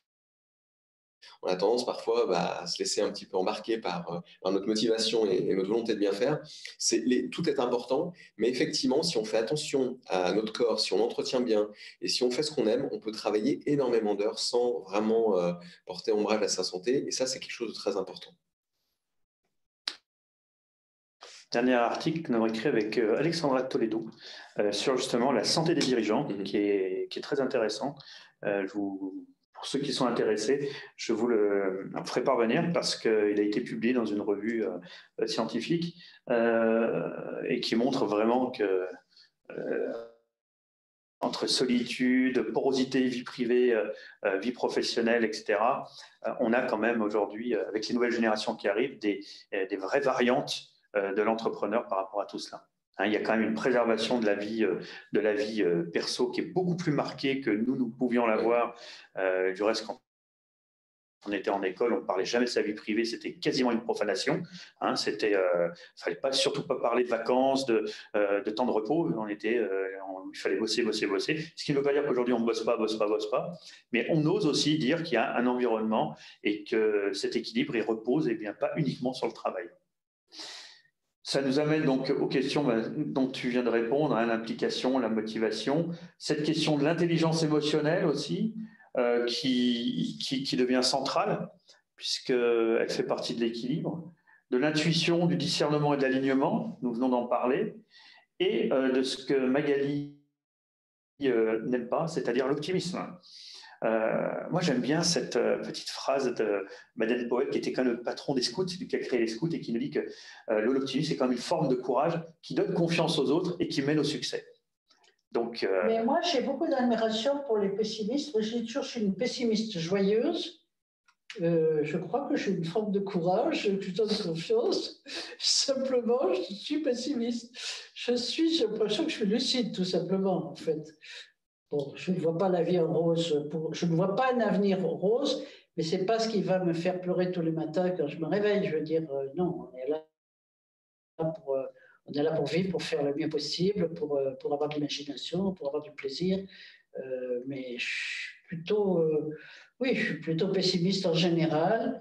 On a tendance parfois à se laisser un petit peu embarquer par notre motivation et notre volonté de bien faire. Tout est important, mais effectivement, si on fait attention à notre corps, si on l'entretient bien et si on fait ce qu'on aime, on peut travailler énormément d'heures sans vraiment porter ombrage à sa santé. Et ça, c'est quelque chose de très important. Dernier article que nous avons écrit avec Alexandra Toledo sur justement la santé des dirigeants, qui est très intéressant. Pour ceux qui sont intéressés, je vous le ferai parvenir parce qu'il a été publié dans une revue scientifique et qui montre vraiment que entre solitude, porosité, vie privée, vie professionnelle, etc., on a quand même aujourd'hui, avec les nouvelles générations qui arrivent, des vraies variantes de l'entrepreneur par rapport à tout cela. Hein, il y a quand même une préservation de la vie perso qui est beaucoup plus marquée que nous pouvions l'avoir. Du reste, quand on était en école, on ne parlait jamais de sa vie privée, c'était quasiment une profanation. Hein, fallait surtout pas parler de vacances, de temps de repos. Il fallait bosser. Ce qui ne veut pas dire qu'aujourd'hui on ne bosse pas. Mais on ose aussi dire qu'il y a un environnement et que cet équilibre il repose bien pas uniquement sur le travail. Ça nous amène donc aux questions dont tu viens de répondre, hein, l'implication, la motivation, cette question de l'intelligence émotionnelle aussi, qui devient centrale, puisqu'elle fait partie de l'équilibre, de l'intuition, du discernement et de l'alignement, nous venons d'en parler, et de ce que Magali n'aime pas, c'est-à-dire l'optimisme. Moi, j'aime bien cette petite phrase de Baden-Powell, qui était quand même le patron des scouts, qui a créé les scouts, et qui nous dit que l'optimisme, c'est quand même une forme de courage qui donne confiance aux autres et qui mène au succès. Donc, mais moi, j'ai beaucoup d'admiration pour les pessimistes. Moi, je dis toujours, je suis une pessimiste joyeuse. Je crois que j'ai une forme de courage, plutôt de confiance. Simplement, je suis pessimiste. J'ai l'impression que je suis lucide, tout simplement, en fait. Bon, je ne vois pas la vie en rose, je ne vois pas un avenir rose, mais ce n'est pas ce qui va me faire pleurer tous les matins quand je me réveille. Je veux dire, non, on est là pour vivre, pour faire le mieux possible, pour avoir de l'imagination, pour avoir du plaisir. Mais je suis plutôt pessimiste en général.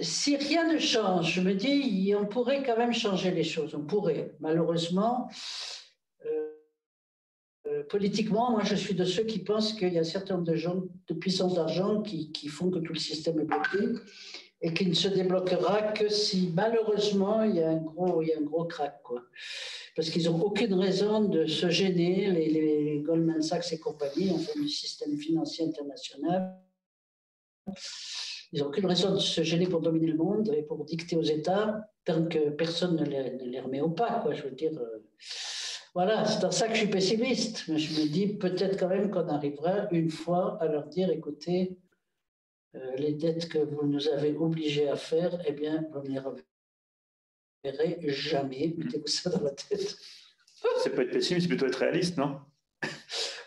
Si rien ne change, je me dis, on pourrait quand même changer les choses. On pourrait, malheureusement. politiquement, moi, je suis de ceux qui pensent qu'il y a un certain nombre de gens de puissance d'argent qui font que tout le système est bloqué et qui ne se débloquera que si, malheureusement, il y a un gros crack, quoi. Parce qu'ils n'ont aucune raison de se gêner, les Goldman Sachs et compagnie, enfin, le système financier international. Ils n'ont aucune raison de se gêner pour dominer le monde et pour dicter aux États tant que personne ne les remet au pas, quoi. Je veux dire, voilà, c'est dans ça que je suis pessimiste. Mais je me dis peut-être quand même qu'on arrivera une fois à leur dire, écoutez, les dettes que vous nous avez obligés à faire, eh bien, vous ne les reverrez jamais. Mettez-vous ça dans la tête. C'est pas être pessimiste, c'est plutôt être réaliste, non?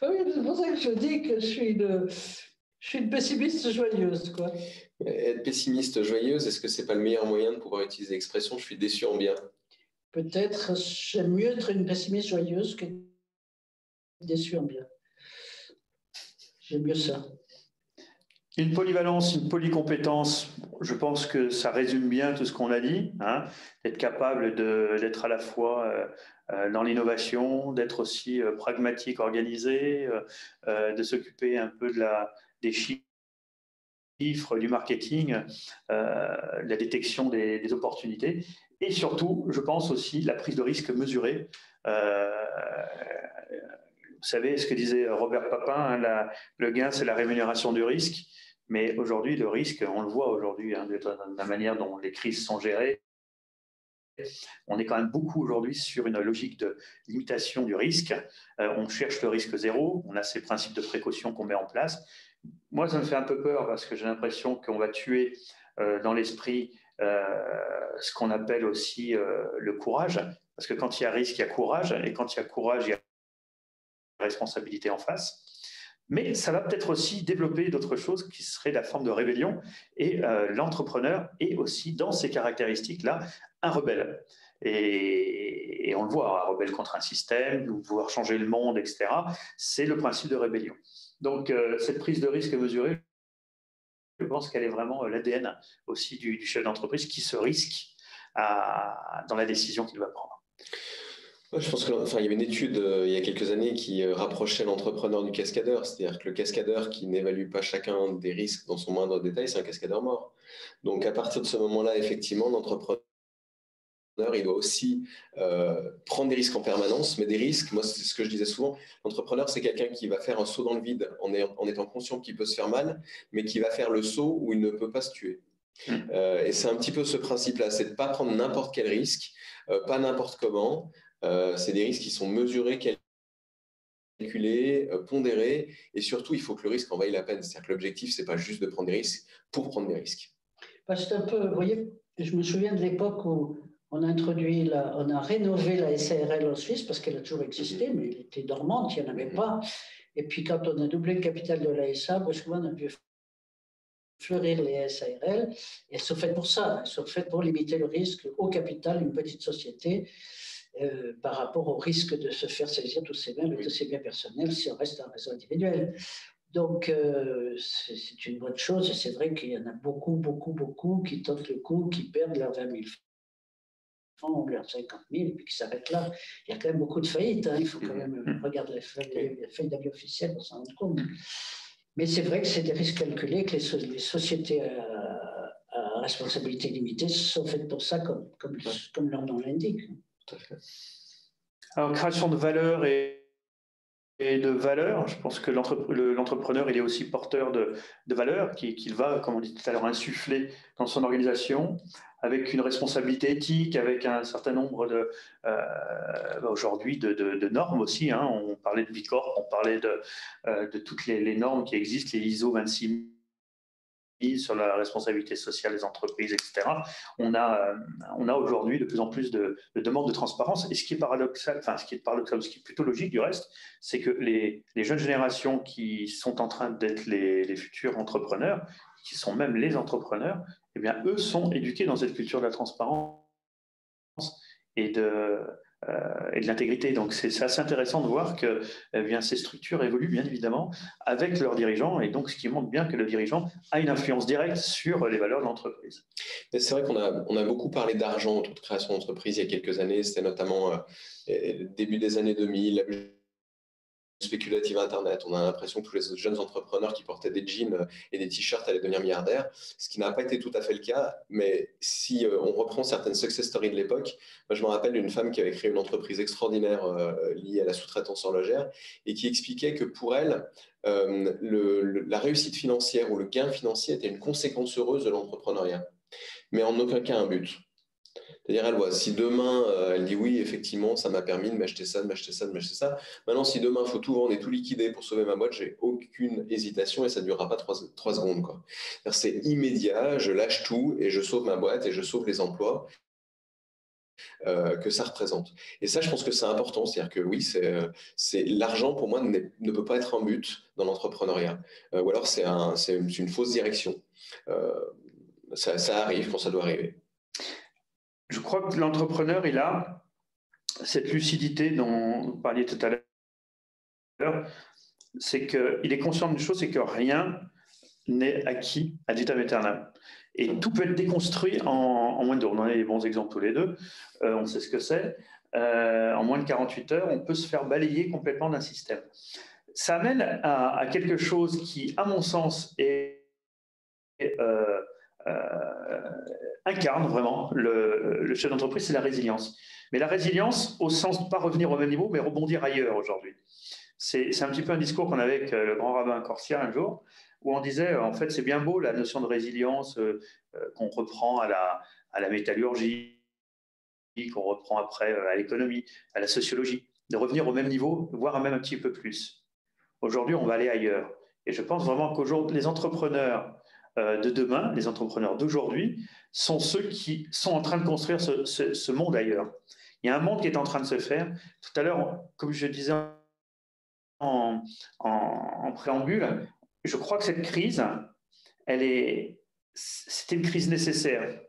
Oui, c'est pour ça que je dis que je suis une pessimiste joyeuse, quoi. Être pessimiste joyeuse, est-ce que c'est pas le meilleur moyen de pouvoir utiliser l'expression « je suis déçu en bien » ? Peut-être j'aime mieux être une pessimiste joyeuse que déçue en bien. J'aime mieux ça. Une polyvalence, une polycompétence, je pense que ça résume bien tout ce qu'on a dit, hein, d'être capable d'être à la fois dans l'innovation, d'être aussi pragmatique, organisé, de s'occuper un peu des chiffres, du marketing, la détection des opportunités, et surtout, je pense aussi, la prise de risque mesurée. Vous savez ce que disait Robert Papin, hein, le gain, c'est la rémunération du risque. Mais aujourd'hui, le risque, on le voit aujourd'hui, hein, de la manière dont les crises sont gérées. On est quand même beaucoup aujourd'hui sur une logique de limitation du risque. On cherche le risque zéro. On a ces principes de précaution qu'on met en place. Moi, ça me fait un peu peur parce que j'ai l'impression qu'on va tuer dans l'esprit ce qu'on appelle aussi le courage. Parce que quand il y a risque, il y a courage. Et quand il y a courage, il y a responsabilité en face. Mais ça va peut-être aussi développer d'autres choses qui seraient la forme de rébellion. Et l'entrepreneur est aussi, dans ces caractéristiques-là, un rebelle. Et on le voit, un rebelle contre un système, vouloir changer le monde, etc. C'est le principe de rébellion. Donc, cette prise de risque mesurée, je pense qu'elle est vraiment l'ADN aussi du chef d'entreprise qui se risque dans la décision qu'il va prendre. Je pense il y avait une étude il y a quelques années qui rapprochait l'entrepreneur du cascadeur, c'est-à-dire que le cascadeur qui n'évalue pas chacun des risques dans son moindre détail, c'est un cascadeur mort. Donc à partir de ce moment-là, effectivement, l'entrepreneur, il doit aussi prendre des risques en permanence, mais des risques, moi c'est ce que je disais souvent, l'entrepreneur c'est quelqu'un qui va faire un saut dans le vide en étant conscient qu'il peut se faire mal, mais qui va faire le saut où il ne peut pas se tuer. Et c'est un petit peu ce principe-là, c'est de ne pas prendre n'importe quel risque, pas n'importe comment. C'est des risques qui sont mesurés, calculés, pondérés, et surtout, il faut que le risque en vaille la peine. C'est-à-dire que l'objectif, ce n'est pas juste de prendre des risques pour prendre des risques. C'est un peu, vous voyez, je me souviens de l'époque où on a rénové la SARL en Suisse parce qu'elle a toujours existé, mais elle était dormante, il n'y en avait pas. Et puis quand on a doublé le capital de l'ASA, brusquement, on a dû fleurir les SARL. Et elles sont faites pour ça, elles sont faites pour limiter le risque au capital d'une petite société. Par rapport au risque de se faire saisir tous ses biens, tous ses biens personnels, si on reste un réseau individuel. Donc, c'est une bonne chose. Et c'est vrai qu'il y en a beaucoup qui tentent le coup, qui perdent leurs 20 000 francs ou leurs 50 000, et puis qui s'arrêtent là. Il y a quand même beaucoup de faillites. Hein. Il faut quand même regarder les feuilles d'avis officielles pour s'en rendre compte. Mais c'est vrai que c'est des risques calculés, que les sociétés à responsabilité limitée sont faites pour ça, comme leur nom l'indique. Tout à fait. Alors, création de valeur et de valeur, je pense que l'entrepreneur, il est aussi porteur de valeur qu'il va, comme on dit tout à l'heure, insuffler dans son organisation, avec une responsabilité éthique, avec un certain nombre aujourd'hui de normes aussi. Hein. On parlait de Bicorp, on parlait de toutes les normes qui existent, les ISO 26000, sur la responsabilité sociale des entreprises, etc. On a aujourd'hui de plus en plus de demandes de transparence. Et ce qui est paradoxal, ce qui est plutôt logique du reste, c'est que les jeunes générations qui sont en train d'être les futurs entrepreneurs, qui sont même les entrepreneurs, eh bien, eux sont éduqués dans cette culture de la transparence et de l'intégrité. Donc, c'est assez intéressant de voir que ces structures évoluent bien évidemment avec leurs dirigeants, et donc ce qui montre bien que le dirigeant a une influence directe sur les valeurs de l'entreprise. C'est vrai qu'on a beaucoup parlé d'argent autour de création d'entreprise il y a quelques années. C'était notamment début des années 2000, spéculative Internet. On a l'impression que tous les jeunes entrepreneurs qui portaient des jeans et des t-shirts allaient devenir milliardaires, ce qui n'a pas été tout à fait le cas. Mais si on reprend certaines success stories de l'époque, moi je me rappelle d'une femme qui avait créé une entreprise extraordinaire liée à la sous-traitance horlogère et qui expliquait que pour elle, la réussite financière ou le gain financier était une conséquence heureuse de l'entrepreneuriat, mais en aucun cas un but. C'est-à-dire, elle voit, si demain, elle dit oui, effectivement, ça m'a permis de m'acheter ça, de m'acheter ça, de m'acheter ça. Maintenant, si demain, il faut tout vendre et tout liquider pour sauver ma boîte, j'ai aucune hésitation et ça ne durera pas 3 secondes, quoi. C'est immédiat, je lâche tout et je sauve ma boîte et je sauve les emplois que ça représente. Et ça, je pense que c'est important. C'est-à-dire que oui, l'argent, pour moi, ne peut pas être un but dans l'entrepreneuriat. Ou alors, c'est une fausse direction. Ça arrive quand ça doit arriver. Je crois que l'entrepreneur, il a cette lucidité dont vous parliez tout à l'heure, c'est qu'il est conscient d'une chose, c'est que rien n'est acquis ad vitam aeternam. Et tout peut être déconstruit en moins de 2 heures. On en a des bons exemples tous les deux, on sait ce que c'est. En moins de 48 heures, on peut se faire balayer complètement d'un système. Ça amène à quelque chose qui, à mon sens, incarne vraiment le chef d'entreprise, c'est la résilience. Mais la résilience au sens pas revenir au même niveau, mais rebondir ailleurs aujourd'hui. C'est un petit peu un discours qu'on avait avec le grand rabbin Corsia un jour, où on disait, en fait, c'est bien beau la notion de résilience qu'on reprend à la métallurgie, qu'on reprend après à l'économie, à la sociologie, de revenir au même niveau, voire même un petit peu plus. Aujourd'hui, on va aller ailleurs. Et je pense vraiment qu'aujourd'hui, les entrepreneurs de demain, les entrepreneurs d'aujourd'hui, sont ceux qui sont en train de construire ce monde ailleurs. Il y a un monde qui est en train de se faire. Tout à l'heure, comme je disais en préambule, je crois que cette crise, c'était une crise nécessaire.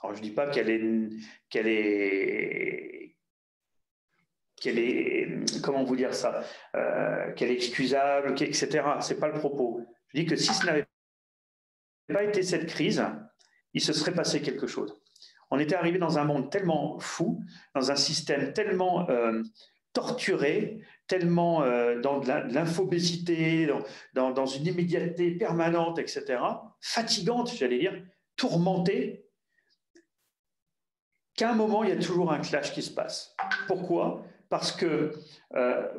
Alors, je ne dis pas qu'elle est, comment vous dire ça, qu'elle est excusable, etc. Ce n'est pas le propos. Je dis que si ce n'avait pas été cette crise, il se serait passé quelque chose. On était arrivé dans un monde tellement fou, dans un système tellement torturé, tellement dans de l'infobésité, dans une immédiateté permanente, etc., fatigante, j'allais dire, tourmentée, qu'à un moment, il y a toujours un clash qui se passe. Pourquoi ? Parce que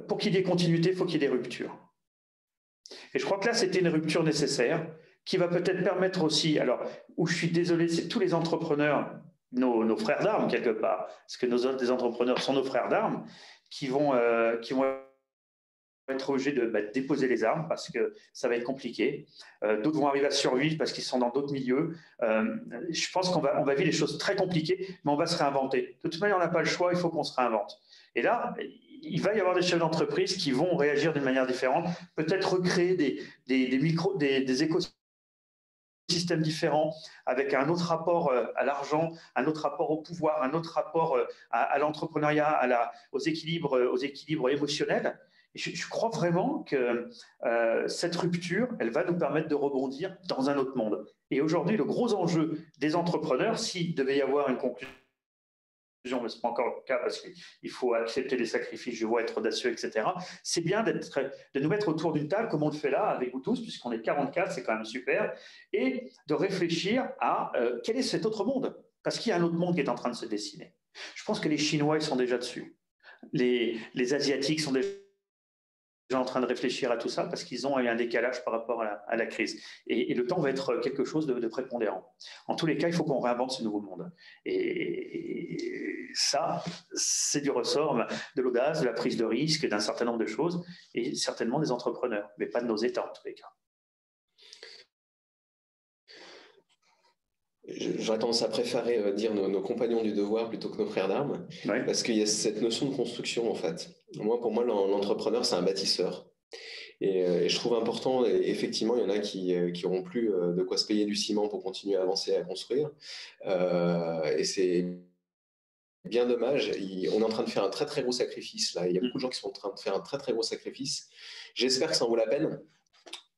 pour qu'il y ait continuité, il faut qu'il y ait des ruptures. Et je crois que là, c'était une rupture nécessaire qui va peut-être permettre aussi, alors, où je suis désolé, c'est tous les entrepreneurs, nos frères d'armes quelque part, parce que des entrepreneurs sont nos frères d'armes, qui vont être obligés de déposer les armes parce que ça va être compliqué. D'autres vont arriver à survivre parce qu'ils sont dans d'autres milieux. Je pense qu'on va vivre des choses très compliquées, mais on va se réinventer. De toute manière, on n'a pas le choix, il faut qu'on se réinvente. Et là, il va y avoir des chefs d'entreprise qui vont réagir d'une manière différente, peut-être recréer des écosystèmes différents, avec un autre rapport à l'argent, un autre rapport au pouvoir, un autre rapport à l'entrepreneuriat, aux équilibres émotionnels. Et je crois vraiment que cette rupture, elle va nous permettre de rebondir dans un autre monde. Et aujourd'hui, le gros enjeu des entrepreneurs, s'il devait y avoir une conclusion, mais ce n'est pas encore le cas parce qu'il faut accepter les sacrifices, je vois être audacieux, etc. C'est bien de nous mettre autour d'une table, comme on le fait là avec vous tous, puisqu'on est 44, c'est quand même super, et de réfléchir à quel est cet autre monde, parce qu'il y a un autre monde qui est en train de se dessiner. Je pense que les Chinois, ils sont déjà dessus. Les Asiatiques sont déjà en train de réfléchir à tout ça parce qu'ils ont eu un décalage par rapport à la crise. Et le temps va être quelque chose de prépondérant. En tous les cas, il faut qu'on réinvente ce nouveau monde. Et ça, c'est du ressort de l'audace, de la prise de risque, d'un certain nombre de choses, et certainement des entrepreneurs, mais pas de nos États en tous les cas. J'aurais tendance à préférer dire nos compagnons du devoir plutôt que nos frères d'armes, Oui. Parce qu'il y a cette notion de construction en fait. Pour moi, l'entrepreneur, c'est un bâtisseur. Et je trouve important, et effectivement, il y en a qui n'auront plus de quoi se payer du ciment pour continuer à avancer, à construire. Et c'est bien dommage. On est en train de faire un très très gros sacrifice là. Il y a beaucoup de gens qui sont en train de faire un très très gros sacrifice. J'espère que ça en vaut la peine.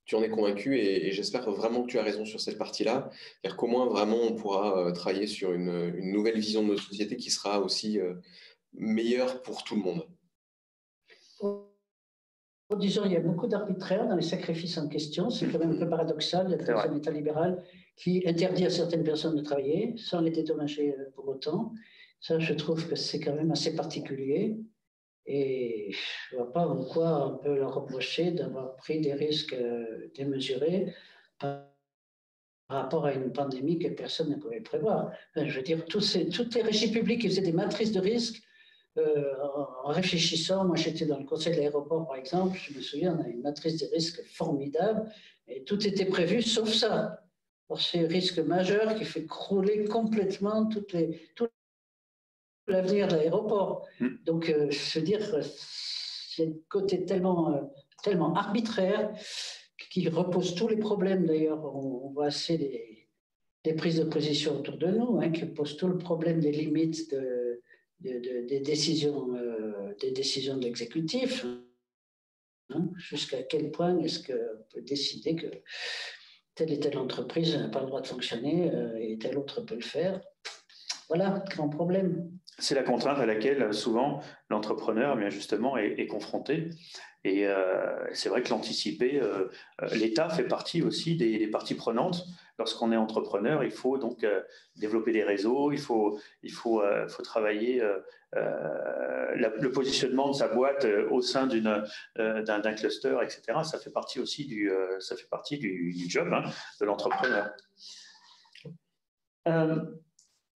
Tu en es convaincu et j'espère vraiment que tu as raison sur cette partie-là. C'est-à-dire qu'au moins, vraiment, on pourra travailler sur une nouvelle vision de notre société qui sera aussi meilleure pour tout le monde. disons, il y a beaucoup d'arbitraire dans les sacrifices en question. C'est quand même un peu paradoxal d'être dans un État libéral qui interdit à certaines personnes de travailler sans les dédommager pour autant. Ça, je trouve que c'est quand même assez particulier. Et je ne vois pas en quoi on peut leur reprocher d'avoir pris des risques démesurés par rapport à une pandémie que personne ne pouvait prévoir. Enfin, je veux dire, toutes les régies publiques qui faisaient des matrices de risques, en réfléchissant, moi j'étais dans le conseil de l'aéroport par exemple, je me souviens, on a une matrice de risques formidable et tout était prévu sauf ça. Alors, c'est un risque majeur qui fait crouler complètement tout l'avenir de l'aéroport. Donc, je veux dire, il y a un côté tellement arbitraire qui repose tous les problèmes. D'ailleurs, on voit assez des prises de position autour de nous, qui posent tout le problème des limites des décisions de l'exécutif. Jusqu'à quel point est-ce qu'on peut décider que telle et telle entreprise n'a pas le droit de fonctionner et telle autre peut le faire. Voilà, grand problème. C'est la contrainte à laquelle souvent l'entrepreneur, bien justement, est confronté. Et c'est vrai que l'anticiper, l'État fait partie aussi des parties prenantes. Lorsqu'on est entrepreneur, il faut donc développer des réseaux, il faut travailler le positionnement de sa boîte au sein d'un cluster, etc. Ça fait partie aussi du job de l'entrepreneur.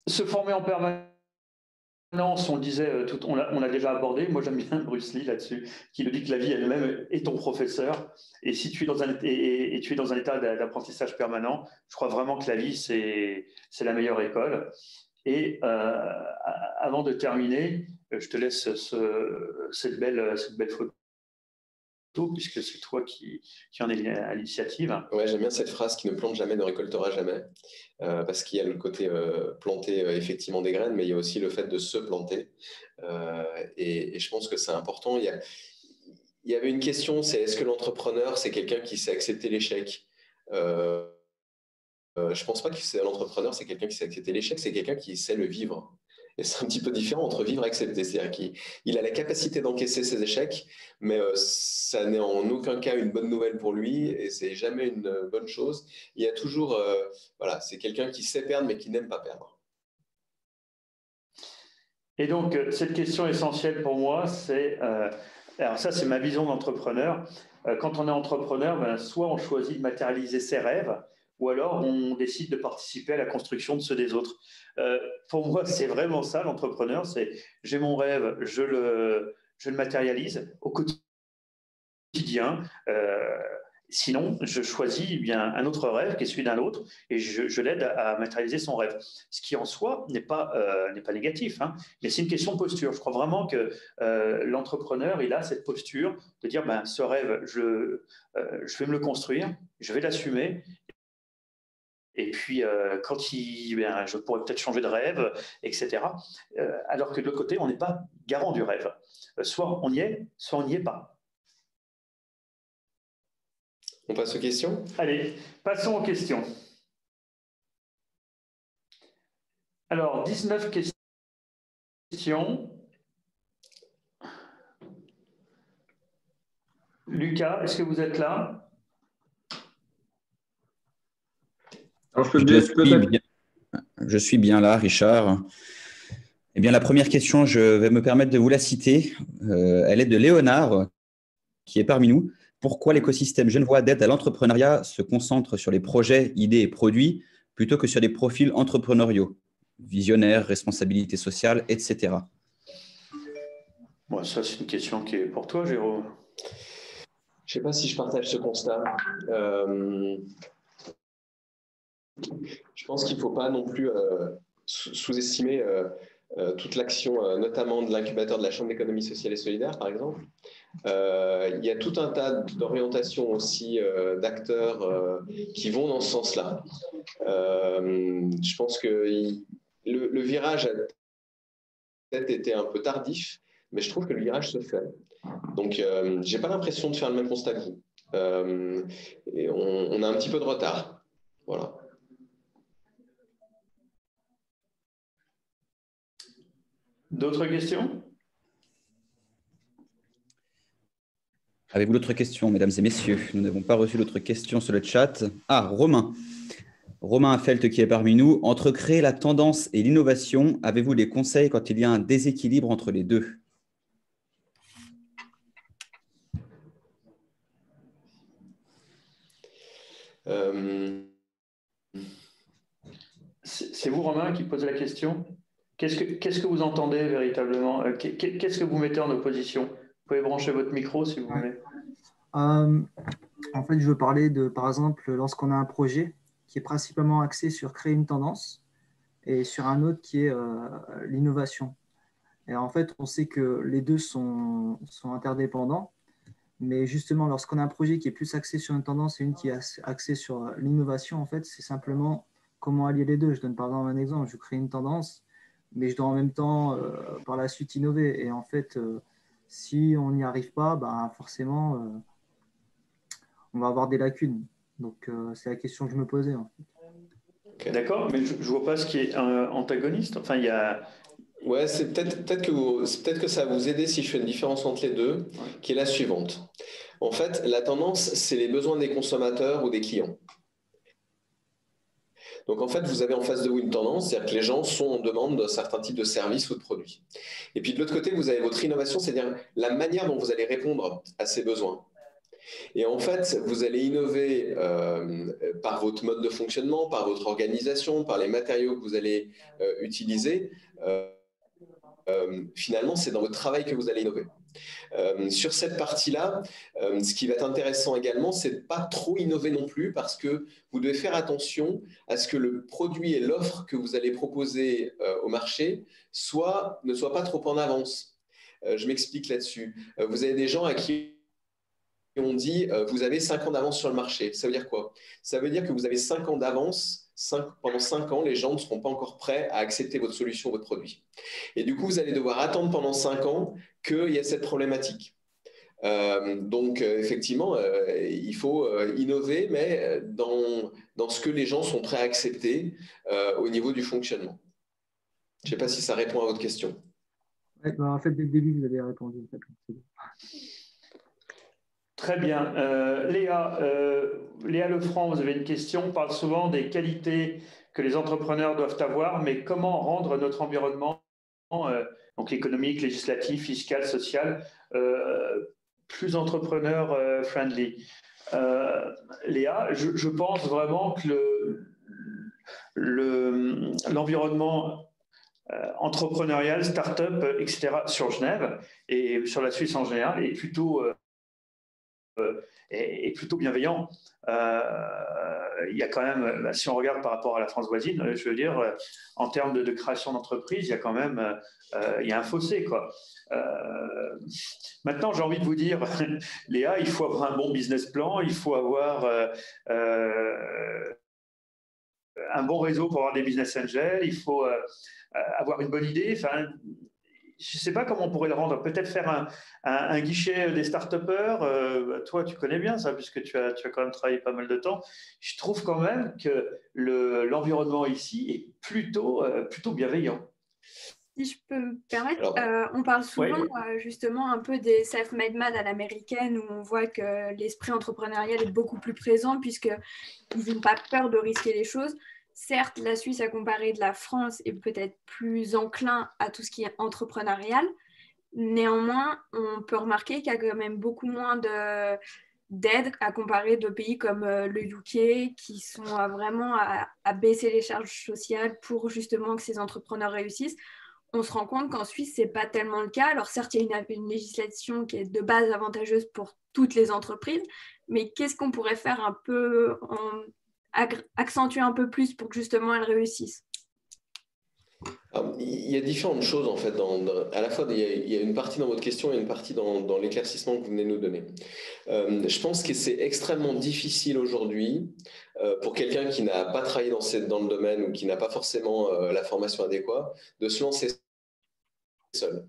Se former en permanence, on le disait, on a déjà abordé. Moi, j'aime bien Bruce Lee là-dessus, qui nous dit que la vie elle-même est ton professeur. Et si tu es dans un état d'apprentissage permanent, je crois vraiment que la vie, c'est la meilleure école. Et avant de terminer, je te laisse cette belle photo, puisque c'est toi qui en es à l'initiative. Ouais, j'aime bien cette phrase qui ne plante jamais ne récoltera jamais, parce qu'il y a le côté planter effectivement des graines, mais il y a aussi le fait de se planter. Et je pense que c'est important. Il y avait une question, c'est est-ce que l'entrepreneur, c'est quelqu'un qui sait accepter l'échec? Je pense pas que l'entrepreneur, c'est quelqu'un qui sait accepter l'échec, c'est quelqu'un qui sait le vivre. Et c'est un petit peu différent entre vivre et accepter. C'est-à-dire qu'il a la capacité d'encaisser ses échecs, mais ça n'est en aucun cas une bonne nouvelle pour lui et c'est jamais une bonne chose. Il y a toujours, voilà, c'est quelqu'un qui sait perdre mais qui n'aime pas perdre. Et donc, cette question essentielle pour moi, c'est, alors ça c'est ma vision d'entrepreneur, quand on est entrepreneur, soit on choisit de matérialiser ses rêves, ou alors on décide de participer à la construction de ceux des autres. Pour moi, c'est vraiment ça l'entrepreneur, c'est j'ai mon rêve, je le matérialise au quotidien. Sinon, je choisis un autre rêve qui est celui d'un autre et je l'aide à matérialiser son rêve. Ce qui en soi n'est pas négatif, mais c'est une question de posture. Je crois vraiment que l'entrepreneur, il a cette posture de dire ce rêve, je vais me le construire, je vais l'assumer. Et puis, quand je pourrais peut-être changer de rêve, etc. Alors que de l'autre côté, on n'est pas garant du rêve. Soit on y est, soit on n'y est pas. On passe aux questions? Allez, passons aux questions. Alors, 19 questions. Lucas, est-ce que vous êtes là? Alors, je suis bien là, Richard. Eh bien, la première question, je vais me permettre de vous la citer. Elle est de Léonard, qui est parmi nous. Pourquoi l'écosystème genevois d'aide à l'entrepreneuriat se concentre sur les projets, idées et produits plutôt que sur des profils entrepreneuriaux, visionnaires, responsabilité sociale, etc. Bon, ça, c'est une question qui est pour toi, Jérôme. Je ne sais pas si je partage ce constat. Je pense qu'il ne faut pas non plus sous-estimer toute l'action, notamment de l'incubateur de la Chambre d'économie sociale et solidaire, par exemple. Il y a tout un tas d'orientations aussi d'acteurs qui vont dans ce sens-là. Je pense que le virage a peut-être été un peu tardif, mais je trouve que le virage se fait. Donc, je n'ai pas l'impression de faire le même constat que vous. Et on a un petit peu de retard. Voilà. D'autres questions? Avez-vous d'autres questions, mesdames et messieurs? Nous n'avons pas reçu d'autres questions sur le chat. Ah, Romain. Romain Affelt qui est parmi nous. Entre créer la tendance et l'innovation, avez-vous des conseils quand il y a un déséquilibre entre les deux? C'est vous, Romain, qui posez la question. Qu'est-ce que vous entendez véritablement? Qu'est-ce que vous mettez en opposition? Vous pouvez brancher votre micro si vous voulez. En fait, je veux parler de, par exemple, lorsqu'on a un projet qui est principalement axé sur créer une tendance et sur un autre qui est l'innovation. Et en fait, on sait que les deux sont interdépendants, mais justement, lorsqu'on a un projet qui est plus axé sur une tendance et une qui est axée sur l'innovation, en fait, c'est simplement comment allier les deux. Je donne par exemple un exemple. Je crée une tendance, mais je dois en même temps, par la suite, innover. Et en fait, si on n'y arrive pas, bah, forcément, on va avoir des lacunes. Donc, c'est la question que je me posais. En fait. Okay. D'accord, mais je ne vois pas ce qui est antagoniste. Enfin, il y a... Ouais, c'est peut-être que ça va vous aider si je fais une différence entre les deux, qui est la suivante. En fait, la tendance, c'est les besoins des consommateurs ou des clients. Donc, en fait, vous avez en face de vous une tendance, c'est-à-dire que les gens sont en demande d'un certain type de service ou de produit. Et puis, de l'autre côté, vous avez votre innovation, c'est-à-dire la manière dont vous allez répondre à ces besoins. Et en fait, vous allez innover par votre mode de fonctionnement, par votre organisation, par les matériaux que vous allez utiliser. Finalement, c'est dans votre travail que vous allez innover. Sur cette partie-là, ce qui va être intéressant également, c'est de ne pas trop innover non plus parce que vous devez faire attention à ce que le produit et l'offre que vous allez proposer au marché ne soient pas trop en avance. Je m'explique là-dessus. Vous avez des gens à qui on dit vous avez 5 ans d'avance sur le marché. Ça veut dire quoi? Ça veut dire que vous avez 5 ans d'avance. Pendant 5 ans, les gens ne seront pas encore prêts à accepter votre solution, votre produit. Et du coup, vous allez devoir attendre pendant 5 ans qu'il y ait cette problématique. Donc, effectivement, il faut innover, mais dans ce que les gens sont prêts à accepter au niveau du fonctionnement. Je ne sais pas si ça répond à votre question. Ouais, bah, en fait, dès le début, vous avez répondu. En fait. Très bien. Léa Lefranc, vous avez une question. On parle souvent des qualités que les entrepreneurs doivent avoir, mais comment rendre notre environnement, donc économique, législatif, fiscal, social, plus entrepreneur friendly? Léa, je pense vraiment que l'environnement entrepreneurial, start-up, etc., sur Genève et sur la Suisse en général est plutôt bienveillant. Il y a quand même, si on regarde par rapport à la France voisine, je veux dire, en termes de création d'entreprise, il y a quand même il y a un fossé, quoi. Maintenant, j'ai envie de vous dire, Léa, il faut avoir un bon business plan, il faut avoir un bon réseau pour avoir des business angels, il faut avoir une bonne idée. Enfin, je ne sais pas comment on pourrait le rendre. Peut-être faire un guichet des start-upers. Toi, tu connais bien ça, puisque tu as quand même travaillé pas mal de temps. Je trouve quand même que l'environnement ici est plutôt bienveillant. Si je peux me permettre, on parle souvent justement un peu des self-made man à l'américaine, où on voit que l'esprit entrepreneurial est beaucoup plus présent, puisqu'ils n'ont pas peur de risquer les choses. Certes, la Suisse, à comparer de la France, est peut-être plus enclin à tout ce qui est entrepreneurial. Néanmoins, on peut remarquer qu'il y a quand même beaucoup moins d'aide à comparer de pays comme le UK, qui sont vraiment à baisser les charges sociales pour justement que ces entrepreneurs réussissent. On se rend compte qu'en Suisse, ce n'est pas tellement le cas. Alors certes, il y a une législation qui est de base avantageuse pour toutes les entreprises, mais qu'est-ce qu'on pourrait faire un peu accentuer un peu plus pour que justement elles réussissent? Alors, il y a différentes choses en fait. À la fois, il y a une partie dans votre question et une partie dans l'éclaircissement que vous venez de nous donner. Je pense que c'est extrêmement difficile aujourd'hui pour quelqu'un qui n'a pas travaillé dans le domaine ou qui n'a pas forcément la formation adéquate de se lancer seul.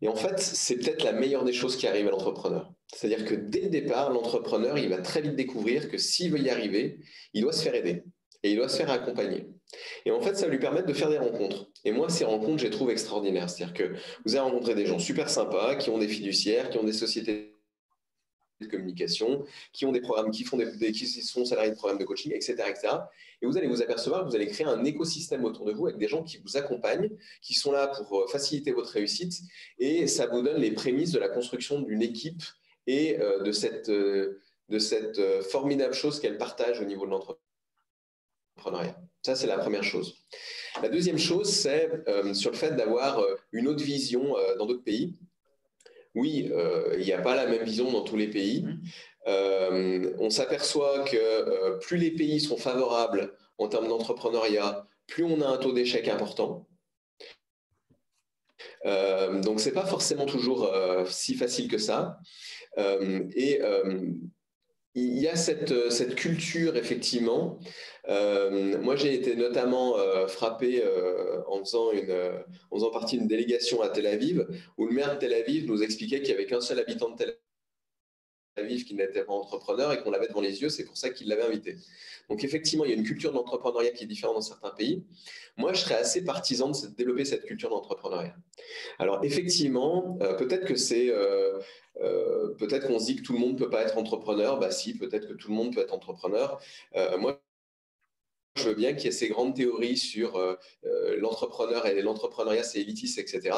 Et en fait, c'est peut-être la meilleure des choses qui arrive à l'entrepreneur. C'est-à-dire que dès le départ, l'entrepreneur, il va très vite découvrir que s'il veut y arriver, il doit se faire aider et il doit se faire accompagner. Et en fait, ça va lui permettre de faire des rencontres. Et moi, ces rencontres, je les trouve extraordinaires. C'est-à-dire que vous allez rencontrer des gens super sympas, qui ont des fiduciaires, qui ont des sociétés de communication, qui ont des programmes, qui sont salariés de programmes de coaching, etc., etc. Et vous allez vous apercevoir que vous allez créer un écosystème autour de vous avec des gens qui vous accompagnent, qui sont là pour faciliter votre réussite. Et ça vous donne les prémices de la construction d'une équipe et de cette formidable chose qu'elle partage au niveau de l'entrepreneuriat. Ça, c'est la première chose. La deuxième chose, c'est sur le fait d'avoir une autre vision dans d'autres pays. Oui, il n'y a pas la même vision dans tous les pays. On s'aperçoit que plus les pays sont favorables en termes d'entrepreneuriat, plus on a un taux d'échec important. Donc, ce n'est pas forcément toujours si facile que ça. Il y a cette culture, effectivement. Moi, j'ai été notamment frappé en faisant partie d'une délégation à Tel Aviv, où le maire de Tel Aviv nous expliquait qu'il n'y avait qu'un seul habitant de Tel Aviv qui n'était pas entrepreneur et qu'on l'avait devant les yeux, c'est pour ça qu'il l'avait invité. Donc, effectivement, il y a une culture de l'entrepreneuriat qui est différente dans certains pays. Moi, je serais assez partisan de développer cette culture d'entrepreneuriat. Alors, effectivement, peut-être qu'on se dit que tout le monde ne peut pas être entrepreneur. Bah si, peut-être que tout le monde peut être entrepreneur. Moi, je veux bien qu'il y ait ces grandes théories sur l'entrepreneur et l'entrepreneuriat, c'est élitiste, etc.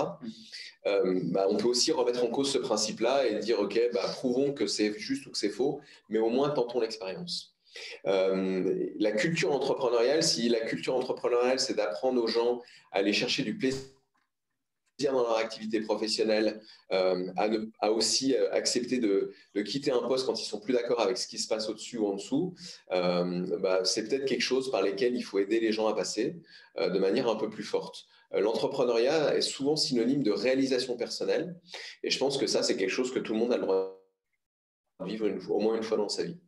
On peut aussi remettre en cause ce principe-là et dire, OK, prouvons que c'est juste ou que c'est faux, mais au moins tentons l'expérience. La culture entrepreneuriale, si la culture entrepreneuriale, c'est d'apprendre aux gens à aller chercher du plaisir dans leur activité professionnelle, à aussi accepter de quitter un poste quand ils sont plus d'accord avec ce qui se passe au-dessus ou en dessous, c'est peut-être quelque chose par lesquels il faut aider les gens à passer de manière un peu plus forte. L'entrepreneuriat est souvent synonyme de réalisation personnelle et je pense que ça, c'est quelque chose que tout le monde a le droit de vivre au moins une fois dans sa vie.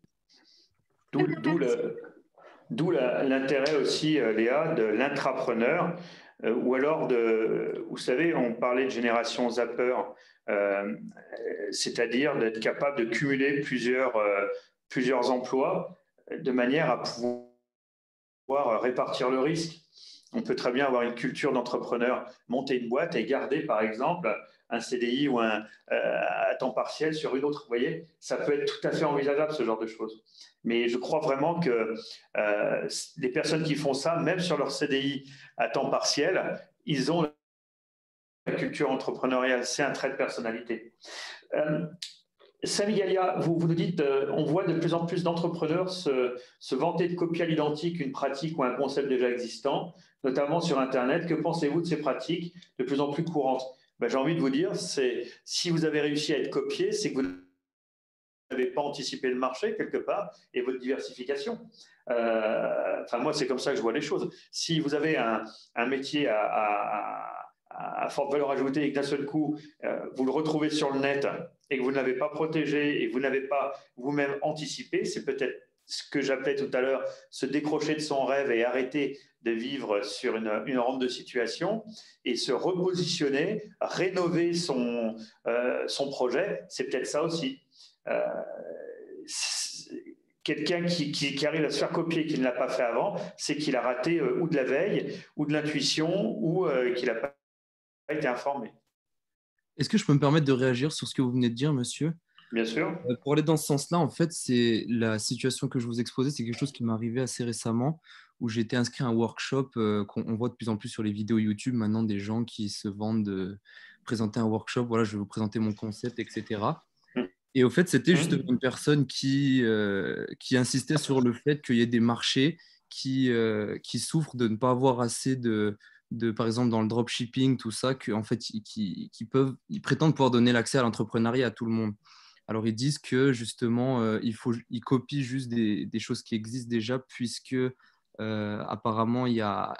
D'où l'intérêt aussi, Léa, de l'intrapreneur. Ou alors, vous savez, on parlait de génération zapper, c'est-à-dire d'être capable de cumuler plusieurs emplois de manière à pouvoir répartir le risque. On peut très bien avoir une culture d'entrepreneur, monter une boîte et garder, par exemple, un CDI ou à temps partiel sur une autre. Vous voyez, ça peut être tout à fait envisageable, ce genre de choses. Mais je crois vraiment que les personnes qui font ça, même sur leur CDI à temps partiel, ils ont la culture entrepreneuriale. C'est un trait de personnalité. Samy Gallia, vous nous dites, on voit de plus en plus d'entrepreneurs se vanter de copier à l'identique une pratique ou un concept déjà existant, notamment sur Internet. Que pensez-vous de ces pratiques de plus en plus courantes? J'ai envie de vous dire, si vous avez réussi à être copié, c'est que vous n'avez pas anticipé le marché quelque part et votre diversification. Moi, c'est comme ça que je vois les choses. Si vous avez un métier à forte valeur ajoutée et que d'un seul coup, vous le retrouvez sur le net et que vous ne l'avez pas protégé et que vous n'avez pas vous-même anticipé, c'est peut-être ce que j'appelais tout à l'heure se décrocher de son rêve et arrêter de vivre sur une rente de situation et se repositionner, rénover son projet, c'est peut-être ça aussi. Quelqu'un qui arrive à se faire copier et qui ne l'a pas fait avant, c'est qu'il a raté ou de la veille, ou de l'intuition, ou qu'il n'a pas été informé. Est-ce que je peux me permettre de réagir sur ce que vous venez de dire, monsieur? Bien sûr. Pour aller dans ce sens-là, en fait, c'est la situation que je vous exposais, c'est quelque chose qui m'est arrivé assez récemment, où j'ai été inscrit à un workshop qu'on voit de plus en plus sur les vidéos YouTube maintenant, des gens qui se vendent de présenter un workshop. Voilà, je vais vous présenter mon concept, etc. Et au fait, c'était justement une personne qui insistait sur le fait qu'il y ait des marchés qui souffrent de ne pas avoir assez de par exemple, dans le dropshipping, tout ça, qu'en fait, ils prétendent pouvoir donner l'accès à l'entrepreneuriat à tout le monde. Alors, ils disent que justement, ils copient juste des choses qui existent déjà, puisque apparemment, il y a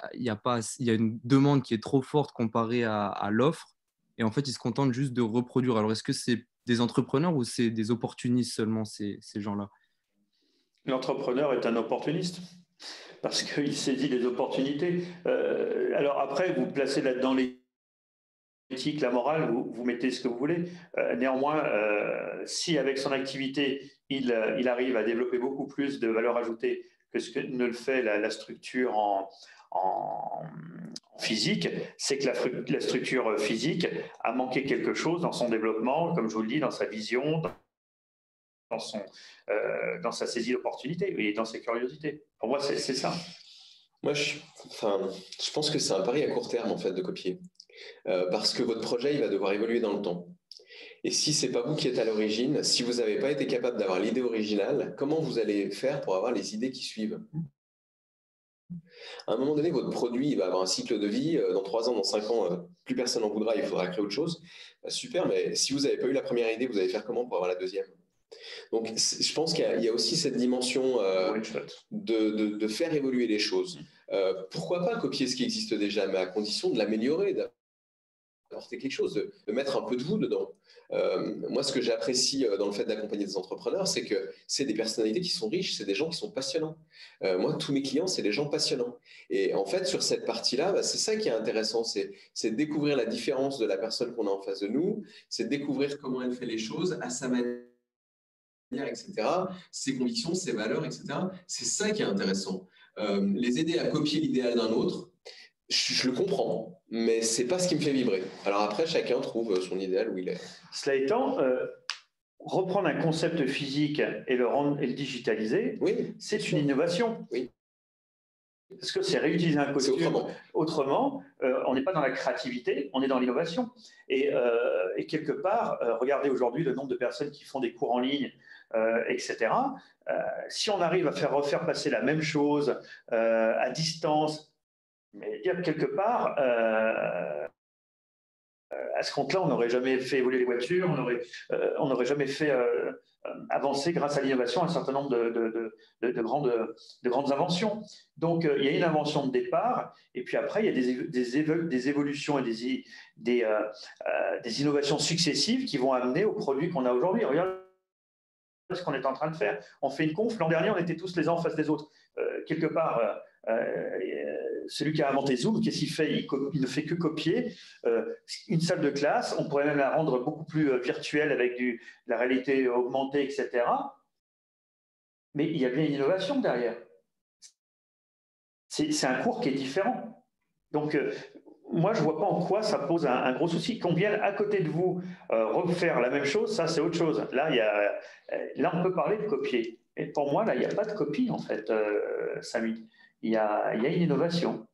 une demande qui est trop forte comparée à l'offre. Et en fait, ils se contentent juste de reproduire. Alors, est-ce que c'est des entrepreneurs ou c'est des opportunistes seulement, ces gens-là? L'entrepreneur est un opportuniste parce qu'il saisit des opportunités. Alors après, vous placez là-dedans l'éthique, la morale, vous mettez ce que vous voulez. Néanmoins, si avec son activité, il arrive à développer beaucoup plus de valeur ajoutée que ce que ne le fait la structure en physique, c'est que la structure physique a manqué quelque chose dans son développement, comme je vous le dis, dans sa vision, dans sa saisie d'opportunité et dans ses curiosités. Pour moi, c'est ça. Moi, je pense que c'est un pari à court terme, en fait, de copier. Parce que votre projet, il va devoir évoluer dans le temps. Et si ce n'est pas vous qui êtes à l'origine, si vous n'avez pas été capable d'avoir l'idée originale, comment vous allez faire pour avoir les idées qui suivent? À un moment donné, votre produit va avoir un cycle de vie. Dans 3 ans, dans 5 ans, plus personne n'en voudra, il faudra créer autre chose. Super, mais si vous n'avez pas eu la première idée, vous allez faire comment pour avoir la deuxième? Donc, je pense qu'il y a aussi cette dimension de faire évoluer les choses. Pourquoi pas copier ce qui existe déjà, mais à condition de l'améliorer, d'apporter quelque chose, de mettre un peu de vous dedans. Moi, ce que j'apprécie dans le fait d'accompagner des entrepreneurs, c'est que c'est des personnalités qui sont riches, c'est des gens qui sont passionnants. Moi, tous mes clients, c'est des gens passionnants. Et en fait, sur cette partie-là, c'est ça qui est intéressant, c'est de découvrir la différence de la personne qu'on a en face de nous, c'est de découvrir comment elle fait les choses à sa manière, etc., ses convictions, ses valeurs, etc. C'est ça qui est intéressant. Les aider à copier l'idéal d'un autre, je le comprends, mais c'est pas ce qui me fait vibrer. Alors après, chacun trouve son idéal où il est. Cela étant, reprendre un concept physique et le digitaliser, oui, c'est une innovation. Oui. Parce que c'est réutiliser un costume autrement. On n'est pas dans la créativité, on est dans l'innovation. Et quelque part, regardez aujourd'hui le nombre de personnes qui font des cours en ligne, etc. Si on arrive à refaire passer la même chose à distance, mais dire quelque part, à ce compte-là, on n'aurait jamais fait évoluer les voitures, on n'aurait jamais fait avancer grâce à l'innovation un certain nombre de grandes inventions. Donc, il y a une invention de départ, et puis après, il y a des évolutions et des innovations successives qui vont amener au produit qu'on a aujourd'hui. Regarde ce qu'on est en train de faire. On fait une conf. L'an dernier, on était tous les uns en face des autres. Quelque part, celui qui a inventé Zoom, qu'est-ce qu'il fait? Il ne fait que copier une salle de classe. On pourrait même la rendre beaucoup plus virtuelle avec la réalité augmentée, etc. Mais il y a bien une innovation derrière. C'est un cours qui est différent. Donc, moi, je ne vois pas en quoi ça pose un gros souci. Qu'on vienne à côté de vous refaire la même chose, ça, c'est autre chose. Là, on peut parler de copier. Et pour moi, là, il n'y a pas de copie, en fait, Samy. Il y a une innovation.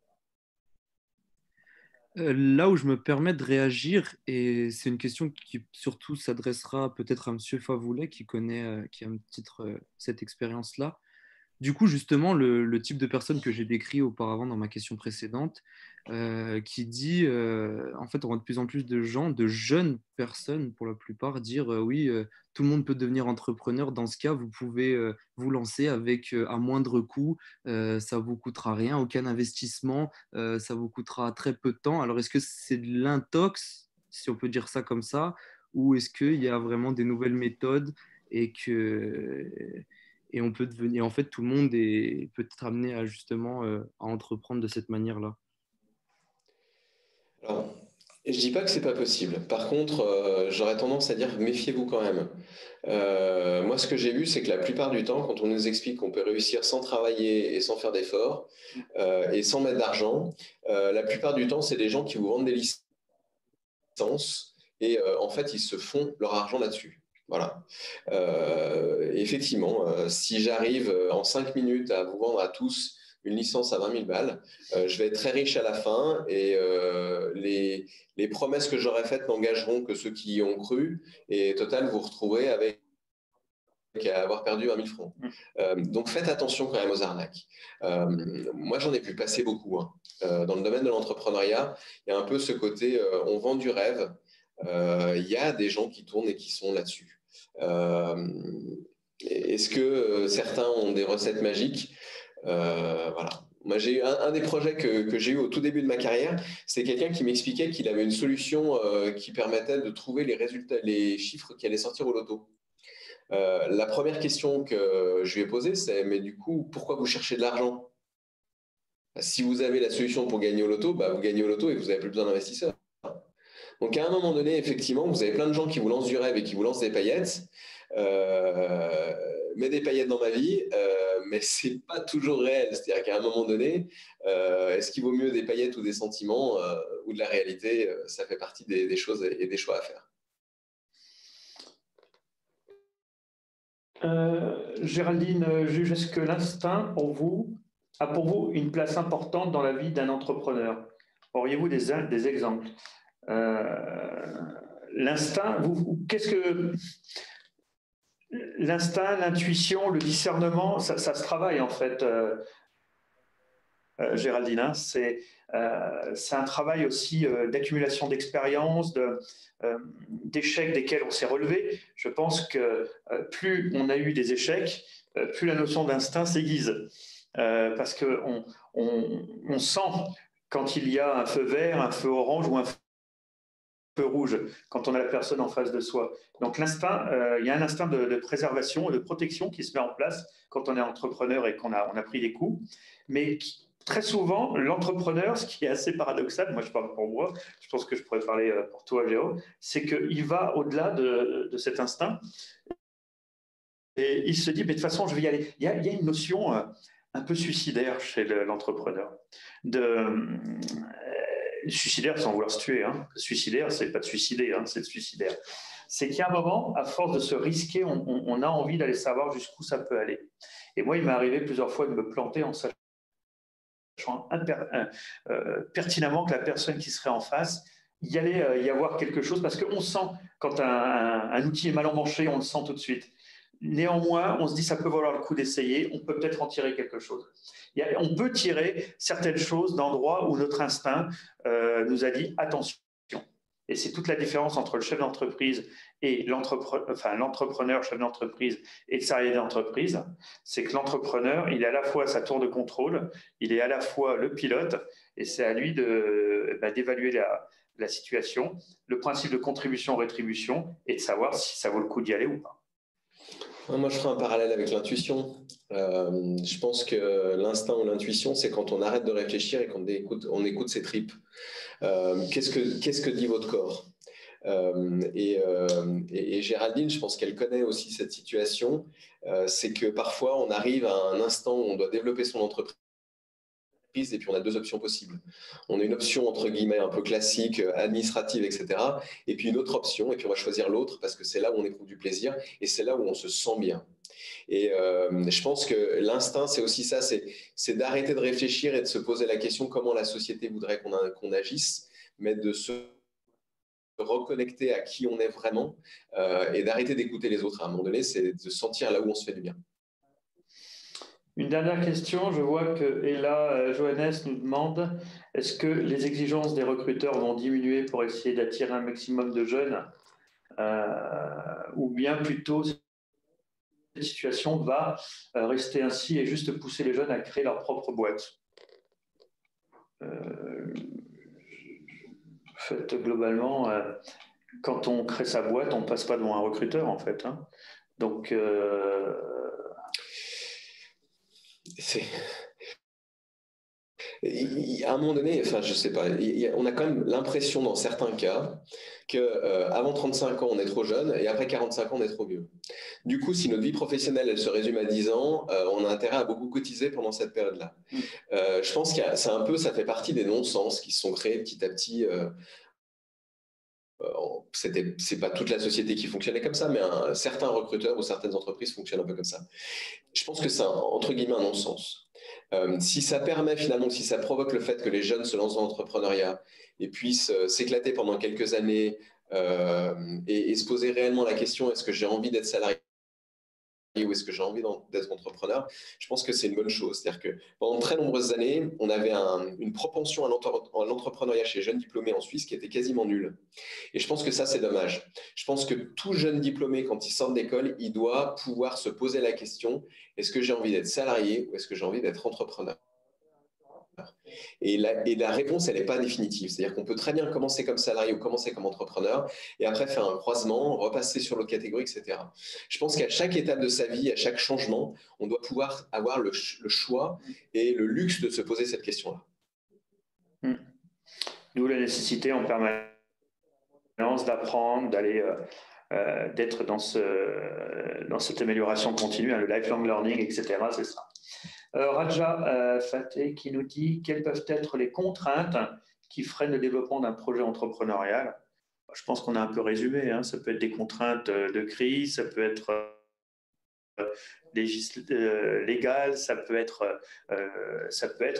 Là où je me permets de réagir, et c'est une question qui surtout s'adressera peut-être à M. Favoulet, qui a un titre cette expérience-là. Du coup, justement, le type de personne que j'ai décrit auparavant dans ma question précédente, qui dit, en fait, on voit de plus en plus de gens, de jeunes personnes pour la plupart, dire oui, tout le monde peut devenir entrepreneur. Dans ce cas, vous pouvez vous lancer avec à moindre coût, ça vous coûtera rien, aucun investissement, ça vous coûtera très peu de temps. Alors, est-ce que c'est de l'intox, si on peut dire ça comme ça, ou est-ce qu'il y a vraiment des nouvelles méthodes et on peut devenir, en fait, tout le monde est peut-être amené à justement à entreprendre de cette manière-là? Alors, je dis pas que c'est pas possible. Par contre, j'aurais tendance à dire méfiez-vous quand même. Moi, ce que j'ai vu, c'est que la plupart du temps, quand on nous explique qu'on peut réussir sans travailler et sans faire d'efforts et sans mettre d'argent, la plupart du temps, c'est des gens qui vous vendent des licences et en fait, ils se font leur argent là-dessus. Voilà. Effectivement, si j'arrive en 5 minutes à vous vendre à tous une licence à 20 000 balles, je vais être très riche à la fin et les promesses que j'aurais faites n'engageront que ceux qui y ont cru et total, vous retrouverez avec avoir perdu 20 000 francs. Donc faites attention quand même aux arnaques. Moi, j'en ai pu passer beaucoup. Dans le domaine de l'entrepreneuriat, il y a un peu ce côté on vend du rêve. Il y a des gens qui tournent et qui sont là-dessus. Est-ce que certains ont des recettes magiques? Voilà. Moi, j'ai eu un des projets que j'ai eu au tout début de ma carrière, c'est quelqu'un qui m'expliquait qu'il avait une solution qui permettait de trouver les résultats, les chiffres qui allaient sortir au loto. La première question que je lui ai posée, c'est mais du coup, pourquoi vous cherchez de l'argent? Si vous avez la solution pour gagner au loto, vous gagnez au loto et vous n'avez plus besoin d'investisseurs. Donc à un moment donné, effectivement, vous avez plein de gens qui vous lancent du rêve et qui vous lancent des paillettes. Mets des paillettes dans ma vie, mais c'est pas toujours réel. C'est-à-dire qu'à un moment donné, est-ce qu'il vaut mieux des paillettes ou des sentiments ou de la réalité? Ça fait partie des choses et des choix à faire. Géraldine juge, est-ce que l'instinct a pour vous une place importante dans la vie d'un entrepreneur? Auriez-vous des exemples? L'instinct, qu'est-ce que l'instinct, l'intuition, le discernement, ça se travaille en fait, Géraldine. Hein, c'est un travail aussi d'accumulation d'expériences, d'échecs desquels on s'est relevé. Je pense que plus on a eu des échecs, plus la notion d'instinct s'aiguise. Parce qu'on sent quand il y a un feu vert, un feu orange ou un feu rouge, quand on a la personne en face de soi. Donc l'instinct, il y a un instinct de préservation et de protection qui se met en place quand on est entrepreneur et qu'on a pris des coups. Mais très souvent, l'entrepreneur, ce qui est assez paradoxal, moi je parle pour moi, je pense que je pourrais parler pour toi, Géo, c'est qu'il va au-delà de cet instinct et il se dit, mais de toute façon, je vais y aller. Il y a une notion un peu suicidaire chez l'entrepreneur. Suicidaire sans vouloir se tuer. Hein. Suicidaire, c'est pas de suicider, hein, c'est de suicidaire. C'est qu'il y a un moment, à force de se risquer, on a envie d'aller savoir jusqu'où ça peut aller. Et moi, il m'est arrivé plusieurs fois de me planter en sachant pertinemment que la personne qui serait en face, il allait y avoir quelque chose, parce qu'on sent, quand un outil est mal emmanché, on le sent tout de suite. Néanmoins, on se dit ça peut valoir le coup d'essayer, on peut peut-être en tirer quelque chose. On peut tirer certaines choses d'endroits où notre instinct nous a dit attention. Et c'est toute la différence entre le chef d'entreprise et l'entrepreneur, chef d'entreprise et le salarié d'entreprise. C'est que l'entrepreneur, il est à la fois sa tour de contrôle, il est à la fois le pilote, et c'est à lui d'évaluer la situation, le principe de contribution-rétribution, et de savoir si ça vaut le coup d'y aller ou pas. Moi, je ferai un parallèle avec l'intuition. Je pense que l'instinct ou l'intuition, c'est quand on arrête de réfléchir et qu'on écoute ses tripes. Qu'est-ce que dit votre corps? Et Géraldine, je pense qu'elle connaît aussi cette situation. C'est que parfois, on arrive à un instant où on doit développer son entreprise. Et puis on a deux options possibles. On a une option entre guillemets un peu classique, administrative, etc. Et puis une autre option, et puis on va choisir l'autre parce que c'est là où on éprouve du plaisir et c'est là où on se sent bien. Et je pense que l'instinct, c'est aussi ça, c'est d'arrêter de réfléchir et de se poser la question comment la société voudrait qu'on agisse, mais de se reconnecter à qui on est vraiment et d'arrêter d'écouter les autres. À un moment donné, c'est de sentir là où on se fait du bien. Une dernière question, je vois que Ella Johannes nous demande, est-ce que les exigences des recruteurs vont diminuer pour essayer d'attirer un maximum de jeunes ou bien plutôt cette situation va rester ainsi et juste pousser les jeunes à créer leur propre boîte? En fait, globalement, quand on crée sa boîte, on ne passe pas devant un recruteur en fait. Hein. Donc, à un moment donné, enfin, je sais pas, on a quand même l'impression dans certains cas qu'avant 35 ans, on est trop jeune et après 45 ans, on est trop vieux. Du coup, si notre vie professionnelle, elle se résume à 10 ans, on a intérêt à beaucoup cotiser pendant cette période-là. Je pense que ça fait partie des non-sens qui se sont créés petit à petit. C'est pas toute la société qui fonctionnait comme ça, mais certains recruteurs ou certaines entreprises fonctionnent un peu comme ça. Je pense que c'est entre guillemets un non-sens. Si ça permet finalement, si ça provoque le fait que les jeunes se lancent dans l'entrepreneuriat et puissent s'éclater pendant quelques années et se poser réellement la question, est-ce que j'ai envie d'être salarié ou est-ce que j'ai envie d'être entrepreneur, je pense que c'est une bonne chose. C'est-à-dire que pendant de très nombreuses années, on avait une propension à l'entrepreneuriat chez les jeunes diplômés en Suisse qui était quasiment nulle. Et je pense que ça, c'est dommage. Je pense que tout jeune diplômé, quand il sort d'école, il doit pouvoir se poser la question, est-ce que j'ai envie d'être salarié ou est-ce que j'ai envie d'être entrepreneur ? Et la réponse, elle n'est pas définitive. C'est-à-dire qu'on peut très bien commencer comme salarié ou commencer comme entrepreneur et après faire un croisement, repasser sur l'autre catégorie, etc. Je pense qu'à chaque étape de sa vie, à chaque changement, on doit pouvoir avoir le choix et le luxe de se poser cette question-là. D'où la nécessité en permanence d'apprendre, d'aller, d'être dans cette amélioration continue, le lifelong learning, etc. C'est ça. Raja Fateh qui nous dit quelles peuvent être les contraintes qui freinent le développement d'un projet entrepreneurial. Je pense qu'on a un peu résumé. Hein. Ça peut être des contraintes de crise, ça peut être légal, ça peut être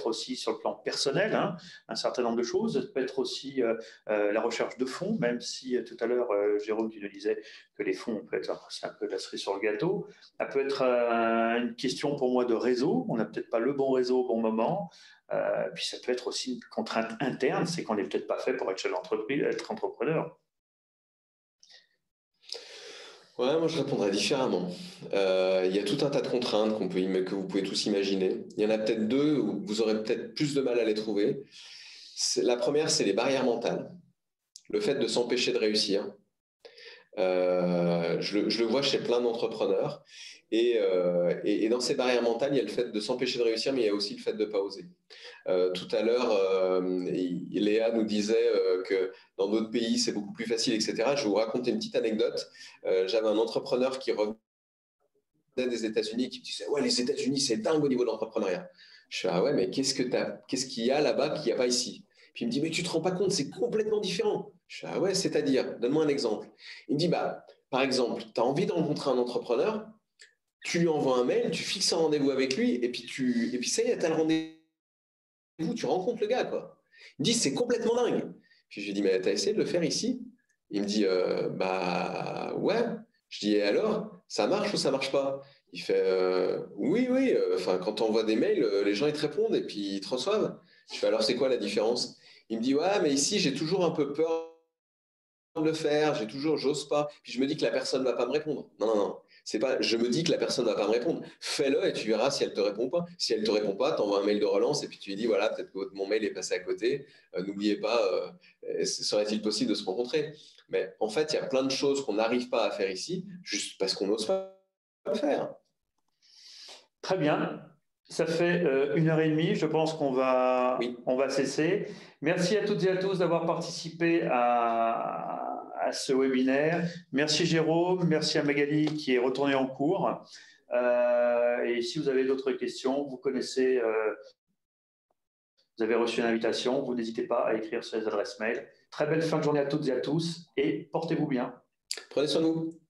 aussi sur le plan personnel, hein, un certain nombre de choses. Ça peut être aussi la recherche de fonds, même si tout à l'heure, Jérôme, tu nous disais que les fonds, c'est un peu la cerise sur le gâteau. Ça peut être une question pour moi de réseau. On n'a peut-être pas le bon réseau au bon moment. Puis ça peut être aussi une contrainte interne, c'est qu'on n'est peut-être pas fait pour être chef d'entreprise, être entrepreneur. Ouais, moi je répondrais différemment. Il y a tout un tas de contraintes que vous pouvez tous imaginer. Il y en a peut-être deux où vous aurez peut-être plus de mal à les trouver. La première, c'est les barrières mentales. Le fait de s'empêcher de réussir. Je le vois chez plein d'entrepreneurs. Et dans ces barrières mentales, il y a le fait de s'empêcher de réussir, mais il y a aussi le fait de ne pas oser. Tout à l'heure, Léa nous disait que dans d'autres pays, c'est beaucoup plus facile, etc. Je vais vous raconter une petite anecdote. J'avais un entrepreneur qui revenait des États-Unis qui me disait « Ouais, les États-Unis, c'est dingue au niveau de l'entrepreneuriat. » Je fais « Ah ouais, mais qu'est-ce qu'il y a là-bas qu'il n'y a pas ici ?» Puis il me dit « Mais tu ne te rends pas compte, c'est complètement différent. » Je fais « Ah ouais, c'est-à-dire, donne-moi un exemple. » Il me dit « Par exemple, tu as envie de rencontrer un entrepreneur, tu lui envoies un mail, tu fixes un rendez-vous avec lui, et puis ça y est, tu as le rendez-vous, tu rencontres le gars, quoi. » Il me dit « C'est complètement dingue. » Puis je lui dis « Mais tu as essayé de le faire ici ?» Il me dit « Ouais. » Je dis « Et alors, ça marche ou ça marche pas ?» Il fait oui, quand on envoie des mails, les gens ils te répondent et puis ils te reçoivent. Je fais « Alors c'est quoi la différence ?» Il me dit « Ouais, mais ici j'ai toujours un peu peur de le faire, j'ose pas. Puis je me dis que la personne ne va pas me répondre. » Non. C'est pas, je me dis que la personne ne va pas me répondre. Fais-le et tu verras si elle te répond pas. Si elle te répond pas, t'envoies un mail de relance et puis tu lui dis voilà, peut-être que mon mail est passé à côté. N'oubliez pas, serait-il possible de se rencontrer? Mais en fait, il y a plein de choses qu'on n'arrive pas à faire ici, juste parce qu'on n'ose pas le faire. Très bien. Ça fait 1h30. Je pense qu'on va cesser. Merci à toutes et à tous d'avoir participé à ce webinaire. Merci Jérôme, merci à Magali qui est retournée en cours. Et si vous avez d'autres questions, vous connaissez, vous avez reçu une invitation, vous n'hésitez pas à écrire sur les adresses mail. Très belle fin de journée à toutes et à tous et portez-vous bien. Prenez soin de vous.